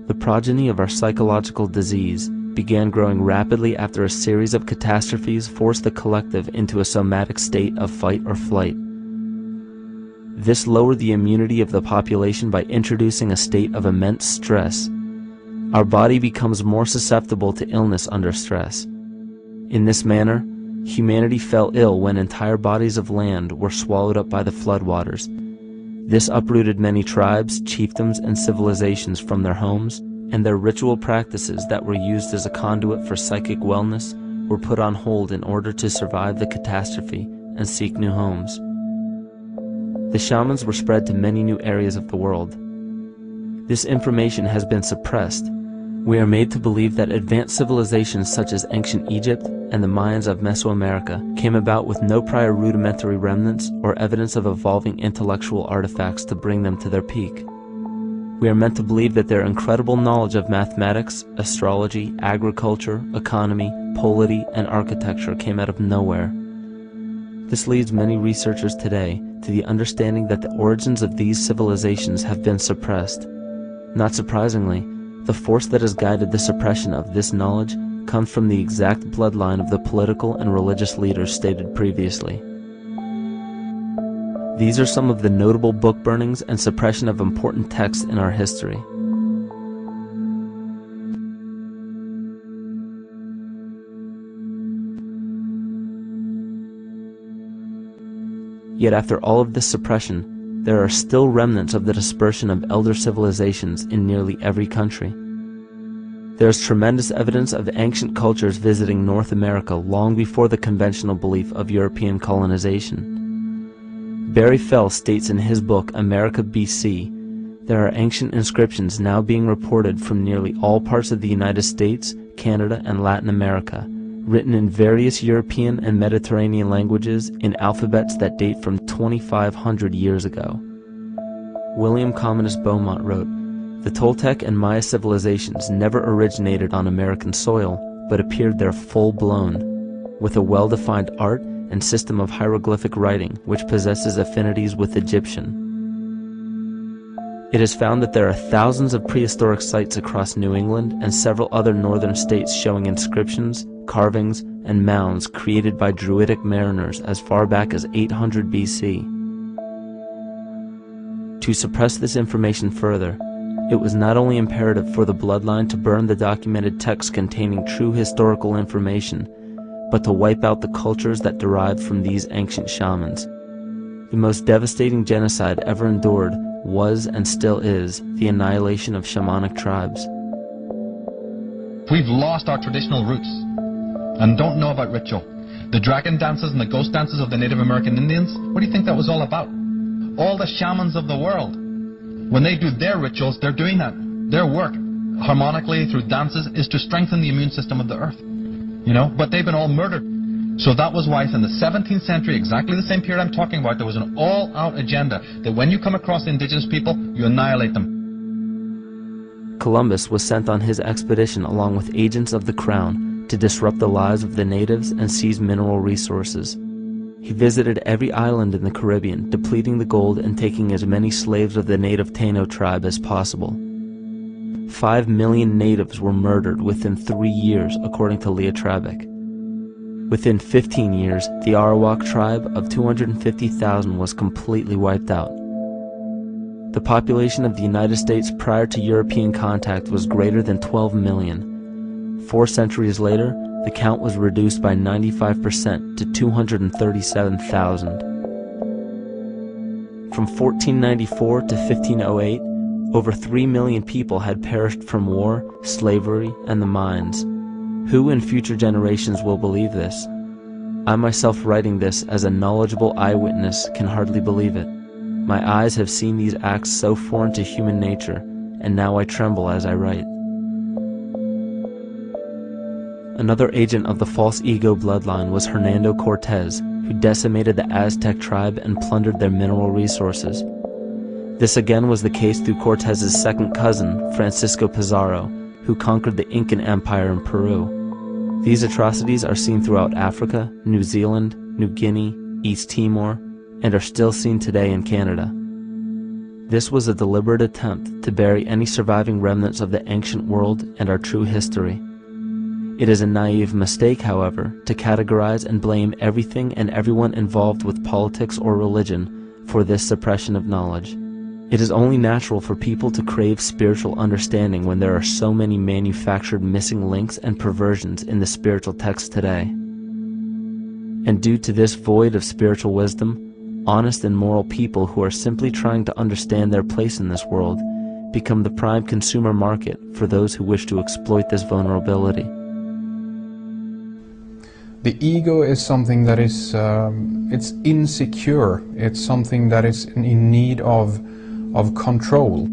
The progeny of our psychological disease began growing rapidly after a series of catastrophes forced the collective into a somatic state of fight or flight. This lowered the immunity of the population by introducing a state of immense stress. Our body becomes more susceptible to illness under stress. In this manner, humanity fell ill when entire bodies of land were swallowed up by the floodwaters. This uprooted many tribes, chiefdoms, and civilizations from their homes, and their ritual practices that were used as a conduit for psychic wellness were put on hold in order to survive the catastrophe and seek new homes. The shamans were spread to many new areas of the world. This information has been suppressed. We are made to believe that advanced civilizations such as ancient Egypt and the Mayans of Mesoamerica came about with no prior rudimentary remnants or evidence of evolving intellectual artifacts to bring them to their peak. We are meant to believe that their incredible knowledge of mathematics, astrology, agriculture, economy, polity, and architecture came out of nowhere. This leads many researchers today to the understanding that the origins of these civilizations have been suppressed. Not surprisingly, the force that has guided the suppression of this knowledge comes from the exact bloodline of the political and religious leaders stated previously. These are some of the notable book burnings and suppression of important texts in our history. Yet after all of this suppression, there are still remnants of the dispersion of elder civilizations in nearly every country. There is tremendous evidence of ancient cultures visiting North America long before the conventional belief of European colonization. Barry Fell states in his book America BC, there are ancient inscriptions now being reported from nearly all parts of the United States, Canada, and Latin America, written in various European and Mediterranean languages in alphabets that date from 2,500 years ago. William Commonus Beaumont wrote, "The Toltec and Maya civilizations never originated on American soil, but appeared there full-blown, with a well-defined art and system of hieroglyphic writing which possesses affinities with Egyptian. It is found that there are thousands of prehistoric sites across New England and several other northern states showing inscriptions, carvings, and mounds created by Druidic mariners as far back as 800 BC. To suppress this information further, it was not only imperative for the bloodline to burn the documented texts containing true historical information, but to wipe out the cultures that derived from these ancient shamans. The most devastating genocide ever endured was and still is the annihilation of shamanic tribes. We've lost our traditional roots and don't know about ritual. The dragon dances and the ghost dances of the Native American Indians, what do you think that was all about? All the shamans of the world, when they do their rituals, they're doing that. Their work, harmonically through dances, is to strengthen the immune system of the earth. You know, but they've been all murdered. So that was why in the 17th century, exactly the same period I'm talking about, there was an all-out agenda that when you come across indigenous people, you annihilate them. Columbus was sent on his expedition along with agents of the crown to disrupt the lives of the natives and seize mineral resources. He visited every island in the Caribbean, depleting the gold and taking as many slaves of the native Taino tribe as possible. 5 million natives were murdered within 3 years, according to Leah Trabeck. Within 15 years, the Arawak tribe of 250,000 was completely wiped out. The population of the United States prior to European contact was greater than 12 million. 4 centuries later, the count was reduced by 95% to 237,000. From 1494 to 1508, over 3 million people had perished from war, slavery, and the mines. Who in future generations will believe this? I myself, writing this as a knowledgeable eyewitness, can hardly believe it. My eyes have seen these acts so foreign to human nature, and now I tremble as I write. Another agent of the false ego bloodline was Hernando Cortez, who decimated the Aztec tribe and plundered their mineral resources. This again was the case through Cortez's second cousin, Francisco Pizarro, who conquered the Incan Empire in Peru. These atrocities are seen throughout Africa, New Zealand, New Guinea, East Timor, and are still seen today in Canada. This was a deliberate attempt to bury any surviving remnants of the ancient world and our true history. It is a naive mistake, however, to categorize and blame everything and everyone involved with politics or religion for this suppression of knowledge. It is only natural for people to crave spiritual understanding when there are so many manufactured missing links and perversions in the spiritual text today. And due to this void of spiritual wisdom, honest and moral people who are simply trying to understand their place in this world become the prime consumer market for those who wish to exploit this vulnerability. The ego is something that is it's insecure. It's something that is in need of control.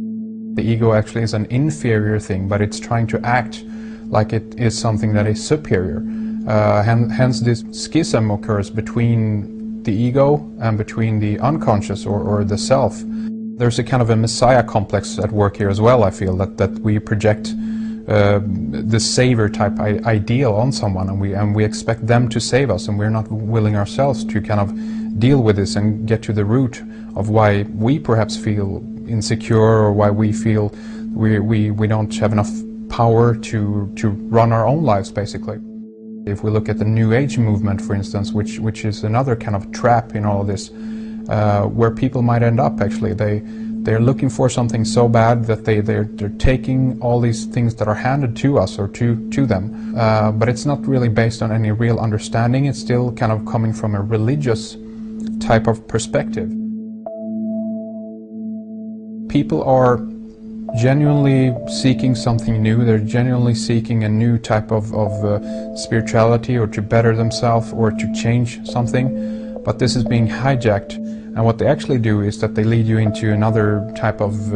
The ego actually is an inferior thing, but it's trying to act like it is something that is superior. Hence this schism occurs between the ego and between the unconscious or the self. There's a kind of a messiah complex at work here as well, I feel, that we project the savior type ideal on someone, and we expect them to save us, and we're not willing ourselves to kind of deal with this and get to the root of why we perhaps feel insecure, or why we feel we don't have enough power to run our own lives, basically. If we look at the New Age movement, for instance, which is another kind of trap in all of this, where people might end up actually, they're looking for something so bad that they're taking all these things that are handed to us or to them, but it's not really based on any real understanding. It's still kind of coming from a religious type of perspective. People are genuinely seeking something new. They're genuinely seeking a new type of spirituality, or to better themselves, or to change something, but this is being hijacked. And what they actually do is that they lead you into another type of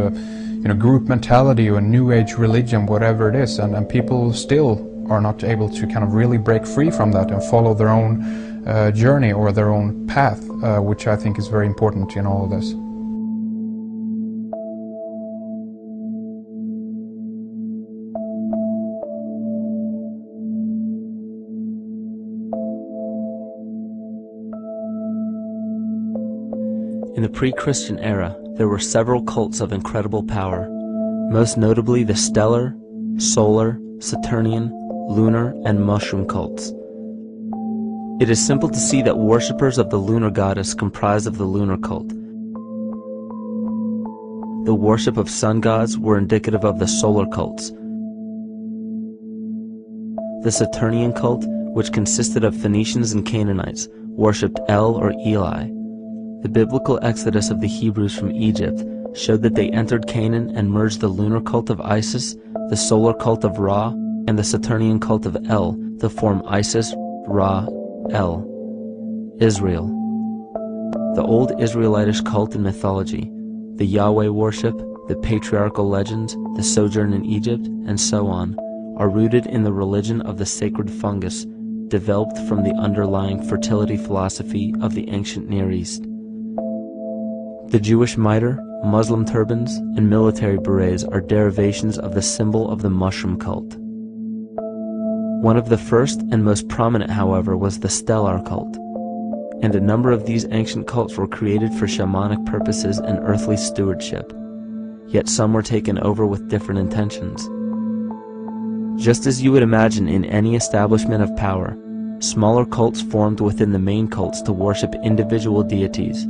group mentality or a new age religion, whatever it is, and people still are not able to kind of really break free from that and follow their own journey or their own path, which I think is very important in all of this. In the pre-Christian era, there were several cults of incredible power, most notably the stellar, solar, Saturnian, lunar, and mushroom cults. It is simple to see that worshippers of the lunar goddess comprised of the lunar cult. The worship of sun gods were indicative of the solar cults. The Saturnian cult, which consisted of Phoenicians and Canaanites, worshipped El or Eli. The biblical exodus of the Hebrews from Egypt showed that they entered Canaan and merged the lunar cult of Isis, the solar cult of Ra, and the Saturnian cult of El to form Isis, Ra, El. Israel. The old Israelitish cult and mythology, the Yahweh worship, the patriarchal legends, the sojourn in Egypt, and so on, are rooted in the religion of the sacred fungus, developed from the underlying fertility philosophy of the ancient Near East. The Jewish mitre, Muslim turbans, and military berets are derivations of the symbol of the mushroom cult. One of the first and most prominent, however, was the stellar cult, and a number of these ancient cults were created for shamanic purposes and earthly stewardship, yet some were taken over with different intentions. Just as you would imagine in any establishment of power, smaller cults formed within the main cults to worship individual deities.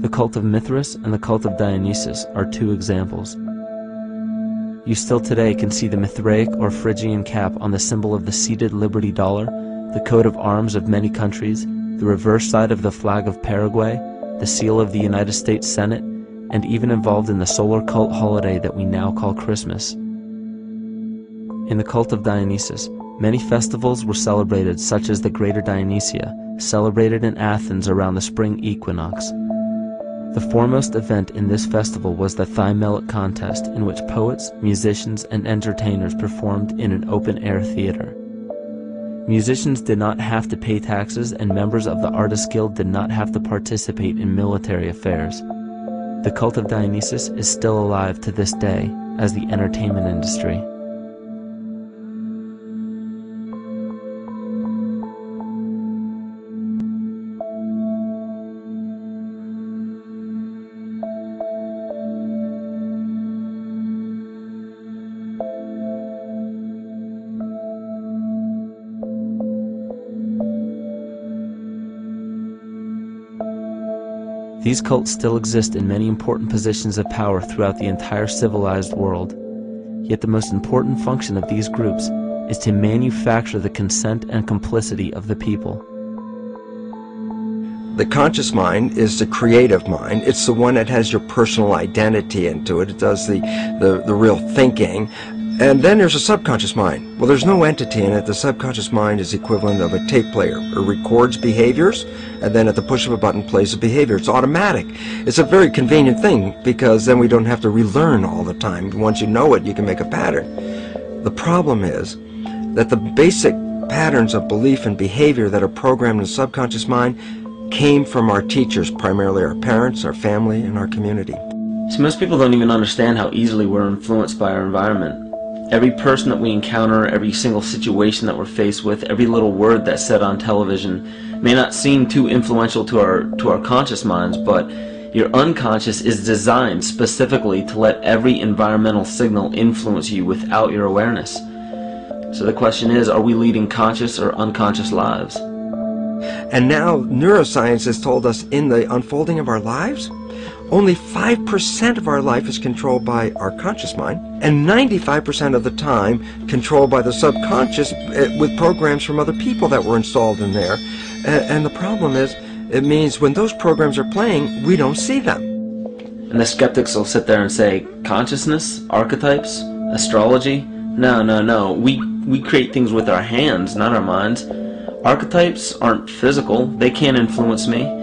The cult of Mithras and the cult of Dionysus are two examples. You still today can see the Mithraic or Phrygian cap on the symbol of the seated Liberty Dollar, the coat of arms of many countries, the reverse side of the flag of Paraguay, the seal of the United States Senate, and even involved in the solar cult holiday that we now call Christmas. In the cult of Dionysus, many festivals were celebrated, such as the Greater Dionysia, celebrated in Athens around the spring equinox. The foremost event in this festival was the Thymelic contest, in which poets, musicians, and entertainers performed in an open-air theater. Musicians did not have to pay taxes, and members of the Artists Guild did not have to participate in military affairs. The cult of Dionysus is still alive to this day as the entertainment industry. These cults still exist in many important positions of power throughout the entire civilized world. Yet the most important function of these groups is to manufacture the consent and complicity of the people. The conscious mind is the creative mind. It's the one that has your personal identity into it. It does the real thinking. And then there's a subconscious mind. Well, there's no entity in it. The subconscious mind is the equivalent of a tape player. It records behaviors, and then at the push of a button plays a behavior. It's automatic. It's a very convenient thing, because then we don't have to relearn all the time. Once you know it, you can make a pattern. The problem is that the basic patterns of belief and behavior that are programmed in the subconscious mind came from our teachers, primarily our parents, our family, and our community. So most people don't even understand how easily we're influenced by our environment. Every person that we encounter, every single situation that we're faced with, every little word that's said on television may not seem too influential to our conscious minds, but your unconscious is designed specifically to let every environmental signal influence you without your awareness. So the question is, are we leading conscious or unconscious lives? And now neuroscience has told us in the unfolding of our lives, only 5% of our life is controlled by our conscious mind, and 95% of the time controlled by the subconscious with programs from other people that were installed in there. And the problem is, it means when those programs are playing, we don't see them. And the skeptics will sit there and say, consciousness, archetypes, astrology? No. We create things with our hands, not our minds. Archetypes aren't physical. They can't influence me.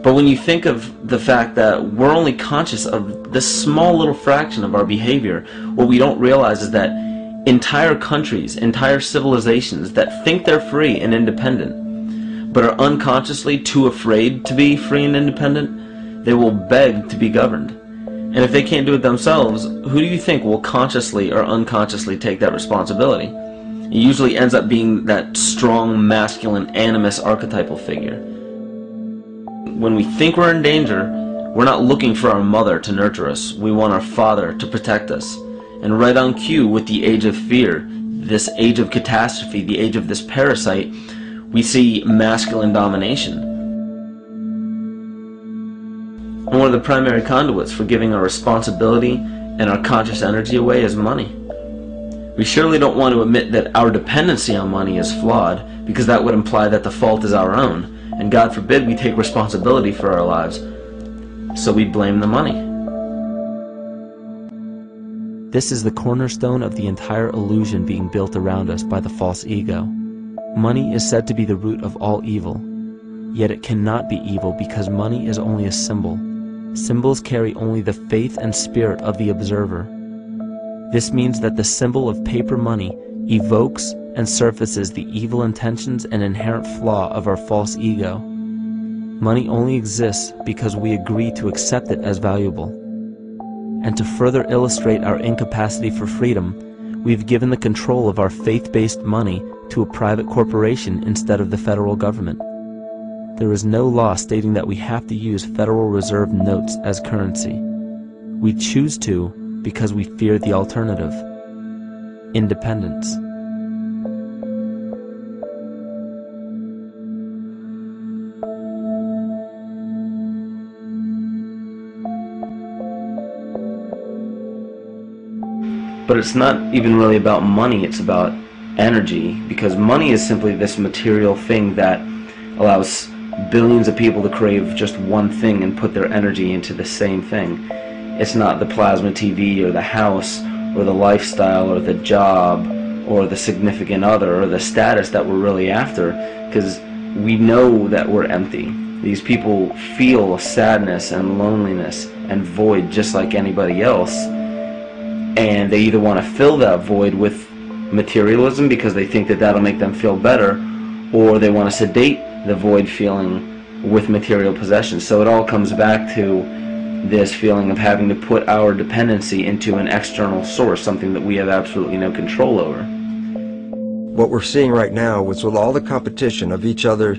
But when you think of the fact that we're only conscious of this small little fraction of our behavior, what we don't realize is that entire countries, entire civilizations that think they're free and independent, but are unconsciously too afraid to be free and independent, they will beg to be governed. And if they can't do it themselves, who do you think will consciously or unconsciously take that responsibility? It usually ends up being that strong, masculine, animus archetypal figure. When we think we're in danger, we're not looking for our mother to nurture us. We want our father to protect us. And right on cue with the age of fear, this age of catastrophe, the age of this parasite, we see masculine domination. And one of the primary conduits for giving our responsibility and our conscious energy away is money. We surely don't want to admit that our dependency on money is flawed, because that would imply that the fault is our own. And God forbid we take responsibility for our lives, so we blame the money. This is the cornerstone of the entire illusion being built around us by the false ego. Money is said to be the root of all evil, yet it cannot be evil because money is only a symbol. Symbols carry only the faith and spirit of the observer. This means that the symbol of paper money evokes and surfaces the evil intentions and inherent flaw of our false ego. Money only exists because we agree to accept it as valuable. And to further illustrate our incapacity for freedom, we've given the control of our faith-based money to a private corporation instead of the federal government. There is no law stating that we have to use Federal Reserve notes as currency. We choose to because we fear the alternative: independence. But it's not even really about money, it's about energy, because money is simply this material thing that allows billions of people to crave just one thing and put their energy into the same thing. It's not the plasma TV or the house or the lifestyle or the job or the significant other or the status that we're really after, because we know that we're empty. These people feel sadness and loneliness and void just like anybody else, and they either want to fill that void with materialism because they think that that'll make them feel better, or they want to sedate the void feeling with material possessions. So it all comes back to this feeling of having to put our dependency into an external source, something that we have absolutely no control over. What we're seeing right now is with all the competition of each other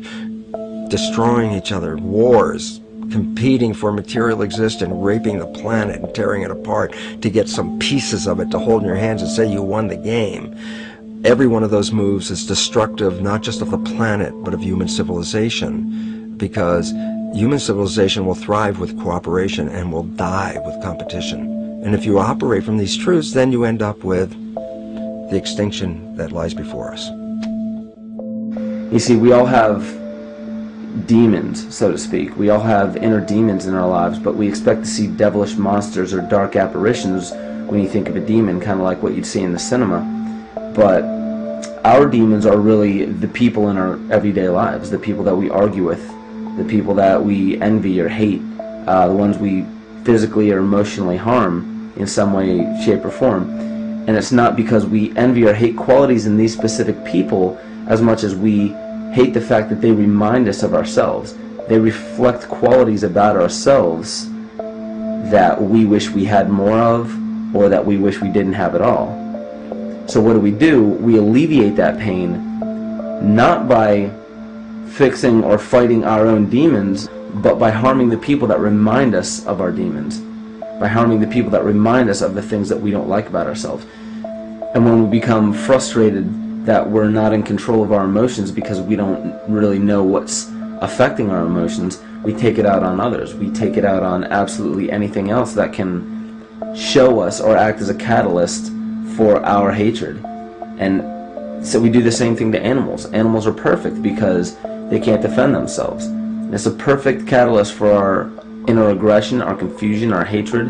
destroying each other, wars, competing for material existence, raping the planet and tearing it apart to get some pieces of it to hold in your hands and say you won the game. Every one of those moves is destructive not just of the planet but of human civilization, because human civilization will thrive with cooperation and will die with competition. And if you operate from these truths, then you end up with the extinction that lies before us. You see, we all have demons, so to speak. We all have inner demons in our lives, but we expect to see devilish monsters or dark apparitions when you think of a demon, kind of like what you'd see in the cinema. But our demons are really the people in our everyday lives, the people that we argue with, the people that we envy or hate, the ones we physically or emotionally harm in some way, shape, or form. And it's not because we envy or hate qualities in these specific people as much as we hate the fact that they remind us of ourselves. They reflect qualities about ourselves that we wish we had more of, or that we wish we didn't have at all. So what do? We alleviate that pain not by fixing or fighting our own demons, but by harming the people that remind us of our demons, by harming the people that remind us of the things that we don't like about ourselves. And when we become frustrated that we're not in control of our emotions because we don't really know what's affecting our emotions, we take it out on others. We take it out on absolutely anything else that can show us or act as a catalyst for our hatred. And so we do the same thing to animals. Animals are perfect because they can't defend themselves. And it's a perfect catalyst for our inner aggression, our confusion, our hatred.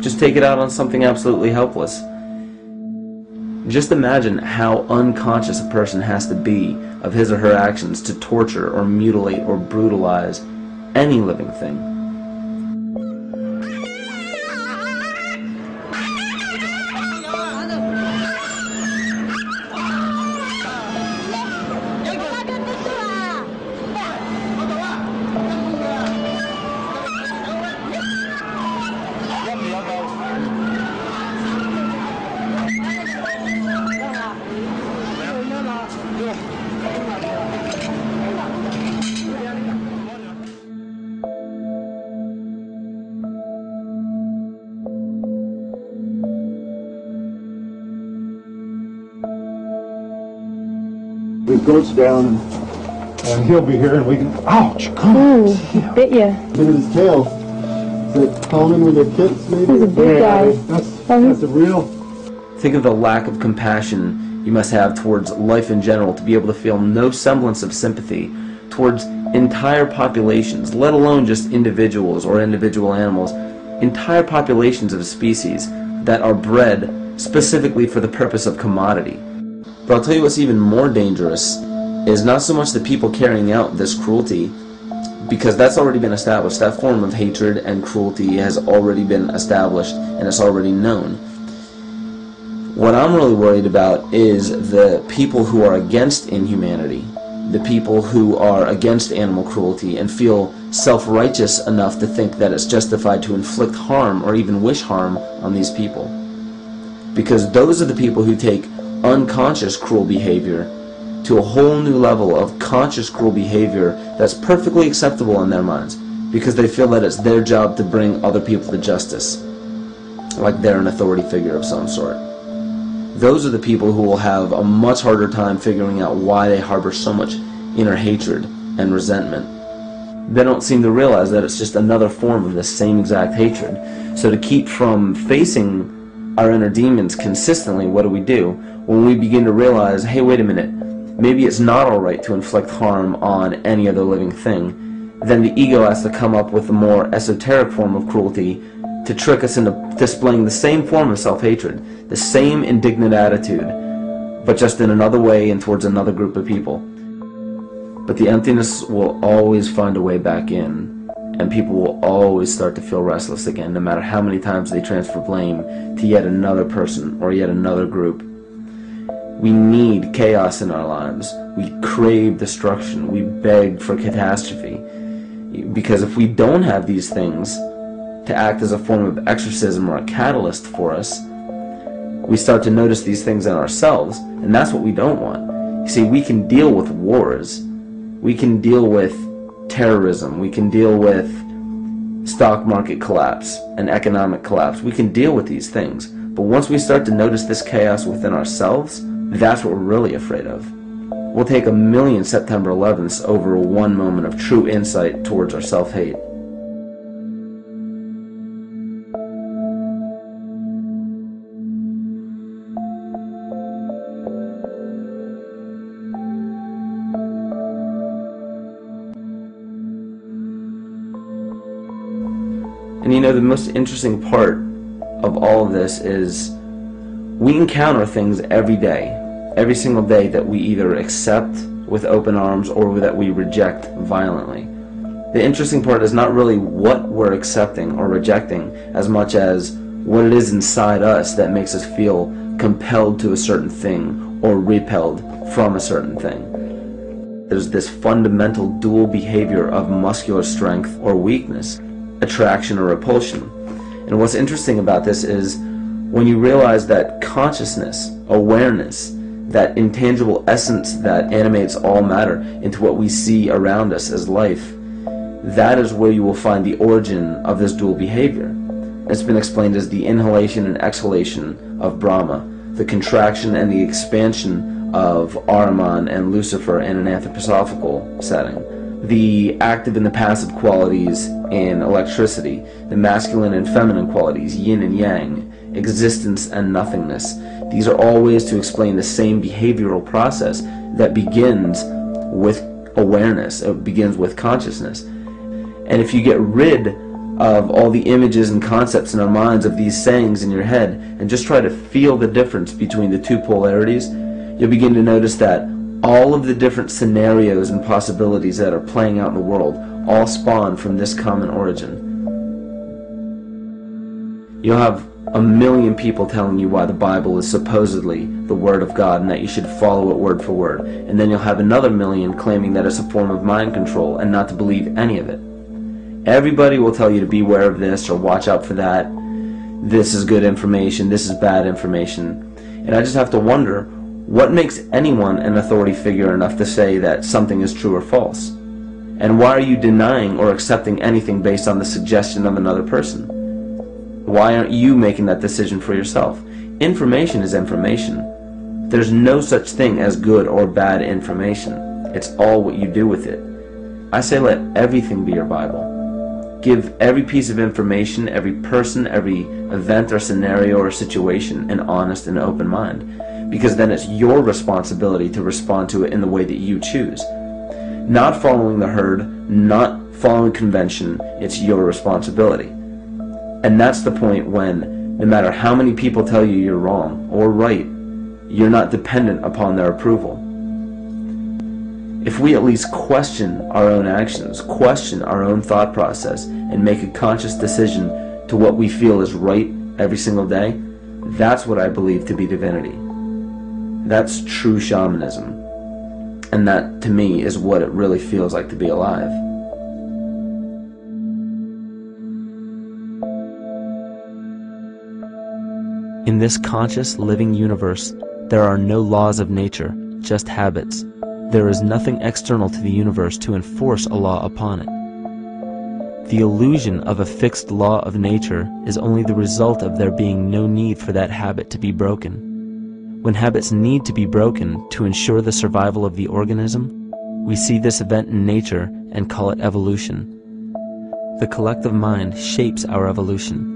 Just take it out on something absolutely helpless. Just imagine how unconscious a person has to be of his or her actions to torture or mutilate or brutalize any living thing. The goat's down, and he'll be here, and we can. Ouch! Come on! Ooh, bit you. Look at his tail. Is it common with their kids, maybe? He's a big guy. That's a real. Think of the lack of compassion you must have towards life in general to be able to feel no semblance of sympathy towards entire populations, let alone just individuals or individual animals, entire populations of species that are bred specifically for the purpose of commodity. But I'll tell you what's even more dangerous is not so much the people carrying out this cruelty, because that's already been established. That form of hatred and cruelty has already been established and it's already known. What I'm really worried about is the people who are against inhumanity, the people who are against animal cruelty and feel self-righteous enough to think that it's justified to inflict harm or even wish harm on these people. Because those are the people who take unconscious cruel behavior to a whole new level of conscious cruel behavior that's perfectly acceptable in their minds, because they feel that it's their job to bring other people to justice, like they're an authority figure of some sort. Those are the people who will have a much harder time figuring out why they harbor so much inner hatred and resentment. They don't seem to realize that it's just another form of the same exact hatred. So to keep from facing our inner demons consistently, what do? When we begin to realize, hey, wait a minute, maybe it's not alright to inflict harm on any other living thing, then the ego has to come up with a more esoteric form of cruelty to trick us into displaying the same form of self-hatred, the same indignant attitude, but just in another way and towards another group of people. But the emptiness will always find a way back in, and people will always start to feel restless again, no matter how many times they transfer blame to yet another person or yet another group. We need chaos in our lives. We crave destruction. We beg for catastrophe. Because if we don't have these things to act as a form of exorcism or a catalyst for us, we start to notice these things in ourselves, and that's what we don't want. You see, we can deal with wars. We can deal with terrorism. We can deal with stock market collapse and economic collapse. We can deal with these things. But once we start to notice this chaos within ourselves, that's what we're really afraid of. We'll take 1,000,000 September 11ths over one moment of true insight towards our self-hate. And you know, the most interesting part of all of this is we encounter things every day, every single day, that we either accept with open arms or that we reject violently. The interesting part is not really what we're accepting or rejecting as much as what it is inside us that makes us feel compelled to a certain thing or repelled from a certain thing. There's this fundamental dual behavior of muscular strength or weakness, attraction or repulsion. And what's interesting about this is when you realize that consciousness, awareness, that intangible essence that animates all matter into what we see around us as life, that is where you will find the origin of this dual behavior. It's been explained as the inhalation and exhalation of Brahma, the contraction and the expansion of Ahriman and Lucifer in an anthroposophical setting, the active and the passive qualities in electricity, the masculine and feminine qualities, yin and yang, existence and nothingness. These are all ways to explain the same behavioral process that begins with awareness. It begins with consciousness. And if you get rid of all the images and concepts in our minds of these sayings in your head and just try to feel the difference between the two polarities, you'll begin to notice that all of the different scenarios and possibilities that are playing out in the world all spawn from this common origin. You'll have 1,000,000 people telling you why the Bible is supposedly the Word of God and that you should follow it word for word. And then you'll have another 1,000,000 claiming that it's a form of mind control and not to believe any of it. Everybody will tell you to beware of this or watch out for that. This is good information, this is bad information. And I just have to wonder, what makes anyone an authority figure enough to say that something is true or false? And why are you denying or accepting anything based on the suggestion of another person? Why aren't you making that decision for yourself? Information is information. There's no such thing as good or bad information. It's all what you do with it. I say let everything be your Bible. Give every piece of information, every person, every event or scenario or situation an honest and open mind. Because then it's your responsibility to respond to it in the way that you choose. Not following the herd, not following convention, it's your responsibility. And that's the point when, no matter how many people tell you you're wrong or right, you're not dependent upon their approval. If we at least question our own actions, question our own thought process, and make a conscious decision to what we feel is right every single day, that's what I believe to be divinity. That's true shamanism. And that, to me, is what it really feels like to be alive. In this conscious, living universe, there are no laws of nature, just habits. There is nothing external to the universe to enforce a law upon it. The illusion of a fixed law of nature is only the result of there being no need for that habit to be broken. When habits need to be broken to ensure the survival of the organism, we see this event in nature and call it evolution. The collective mind shapes our evolution.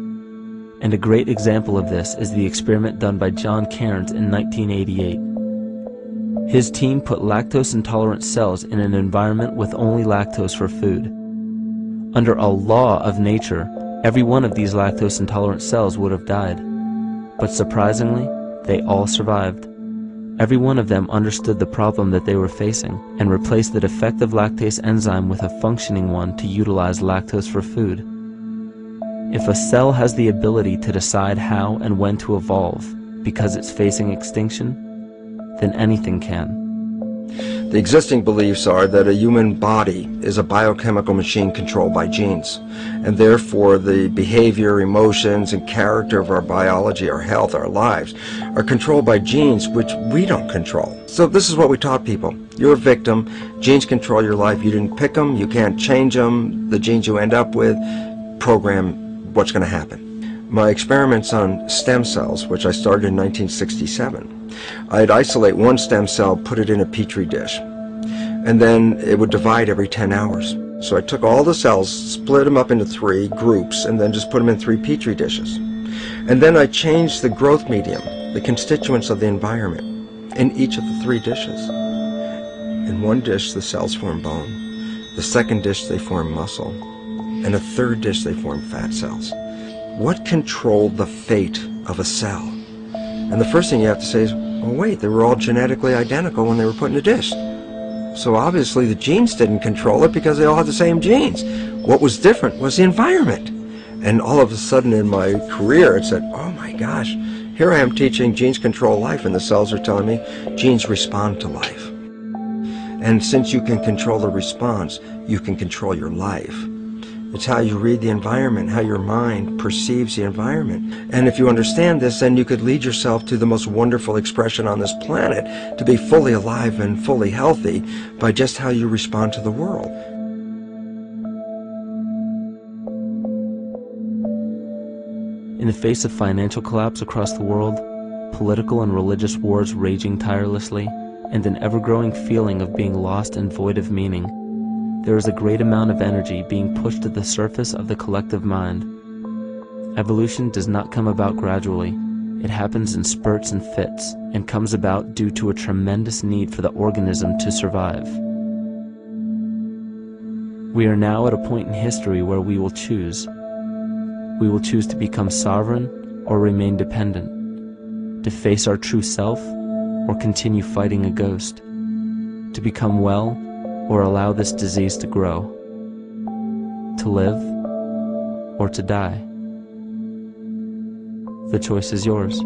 And a great example of this is the experiment done by John Cairns in 1988. His team put lactose-intolerant cells in an environment with only lactose for food. Under a law of nature, every one of these lactose-intolerant cells would have died. But surprisingly, they all survived. Every one of them understood the problem that they were facing and replaced the defective lactase enzyme with a functioning one to utilize lactose for food. If a cell has the ability to decide how and when to evolve because it's facing extinction, then anything can. The existing beliefs are that a human body is a biochemical machine controlled by genes, and therefore the behavior, emotions, and character of our biology, our health, our lives, are controlled by genes which we don't control. So this is what we taught people. You're a victim. Genes control your life. You didn't pick them. You can't change them. The genes you end up with program what's going to happen. My experiments on stem cells, which I started in 1967, I'd isolate one stem cell, put it in a petri dish, and then it would divide every 10 hours. So I took all the cells, split them up into 3 groups, and then just put them in 3 petri dishes. And then I changed the growth medium, the constituents of the environment, in each of the 3 dishes. In one dish, the cells form bone. The second dish, they form muscle. And a third dish, they form fat cells. What controlled the fate of a cell? And the first thing you have to say is, oh wait, they were all genetically identical when they were put in a dish. So obviously the genes didn't control it because they all had the same genes. What was different was the environment. And all of a sudden in my career it said, oh my gosh, here I am teaching genes control life, and the cells are telling me genes respond to life. And since you can control the response, you can control your life. It's how you read the environment, how your mind perceives the environment. And if you understand this, then you could lead yourself to the most wonderful expression on this planet, to be fully alive and fully healthy by just how you respond to the world. In the face of financial collapse across the world, political and religious wars raging tirelessly, and an ever-growing feeling of being lost and void of meaning, there is a great amount of energy being pushed to the surface of the collective mind. Evolution does not come about gradually. It happens in spurts and fits, and comes about due to a tremendous need for the organism to survive. We are now at a point in history where we will choose. We will choose to become sovereign or remain dependent, to face our true self or continue fighting a ghost, to become well or allow this disease to grow, to live or to die. The choice is yours.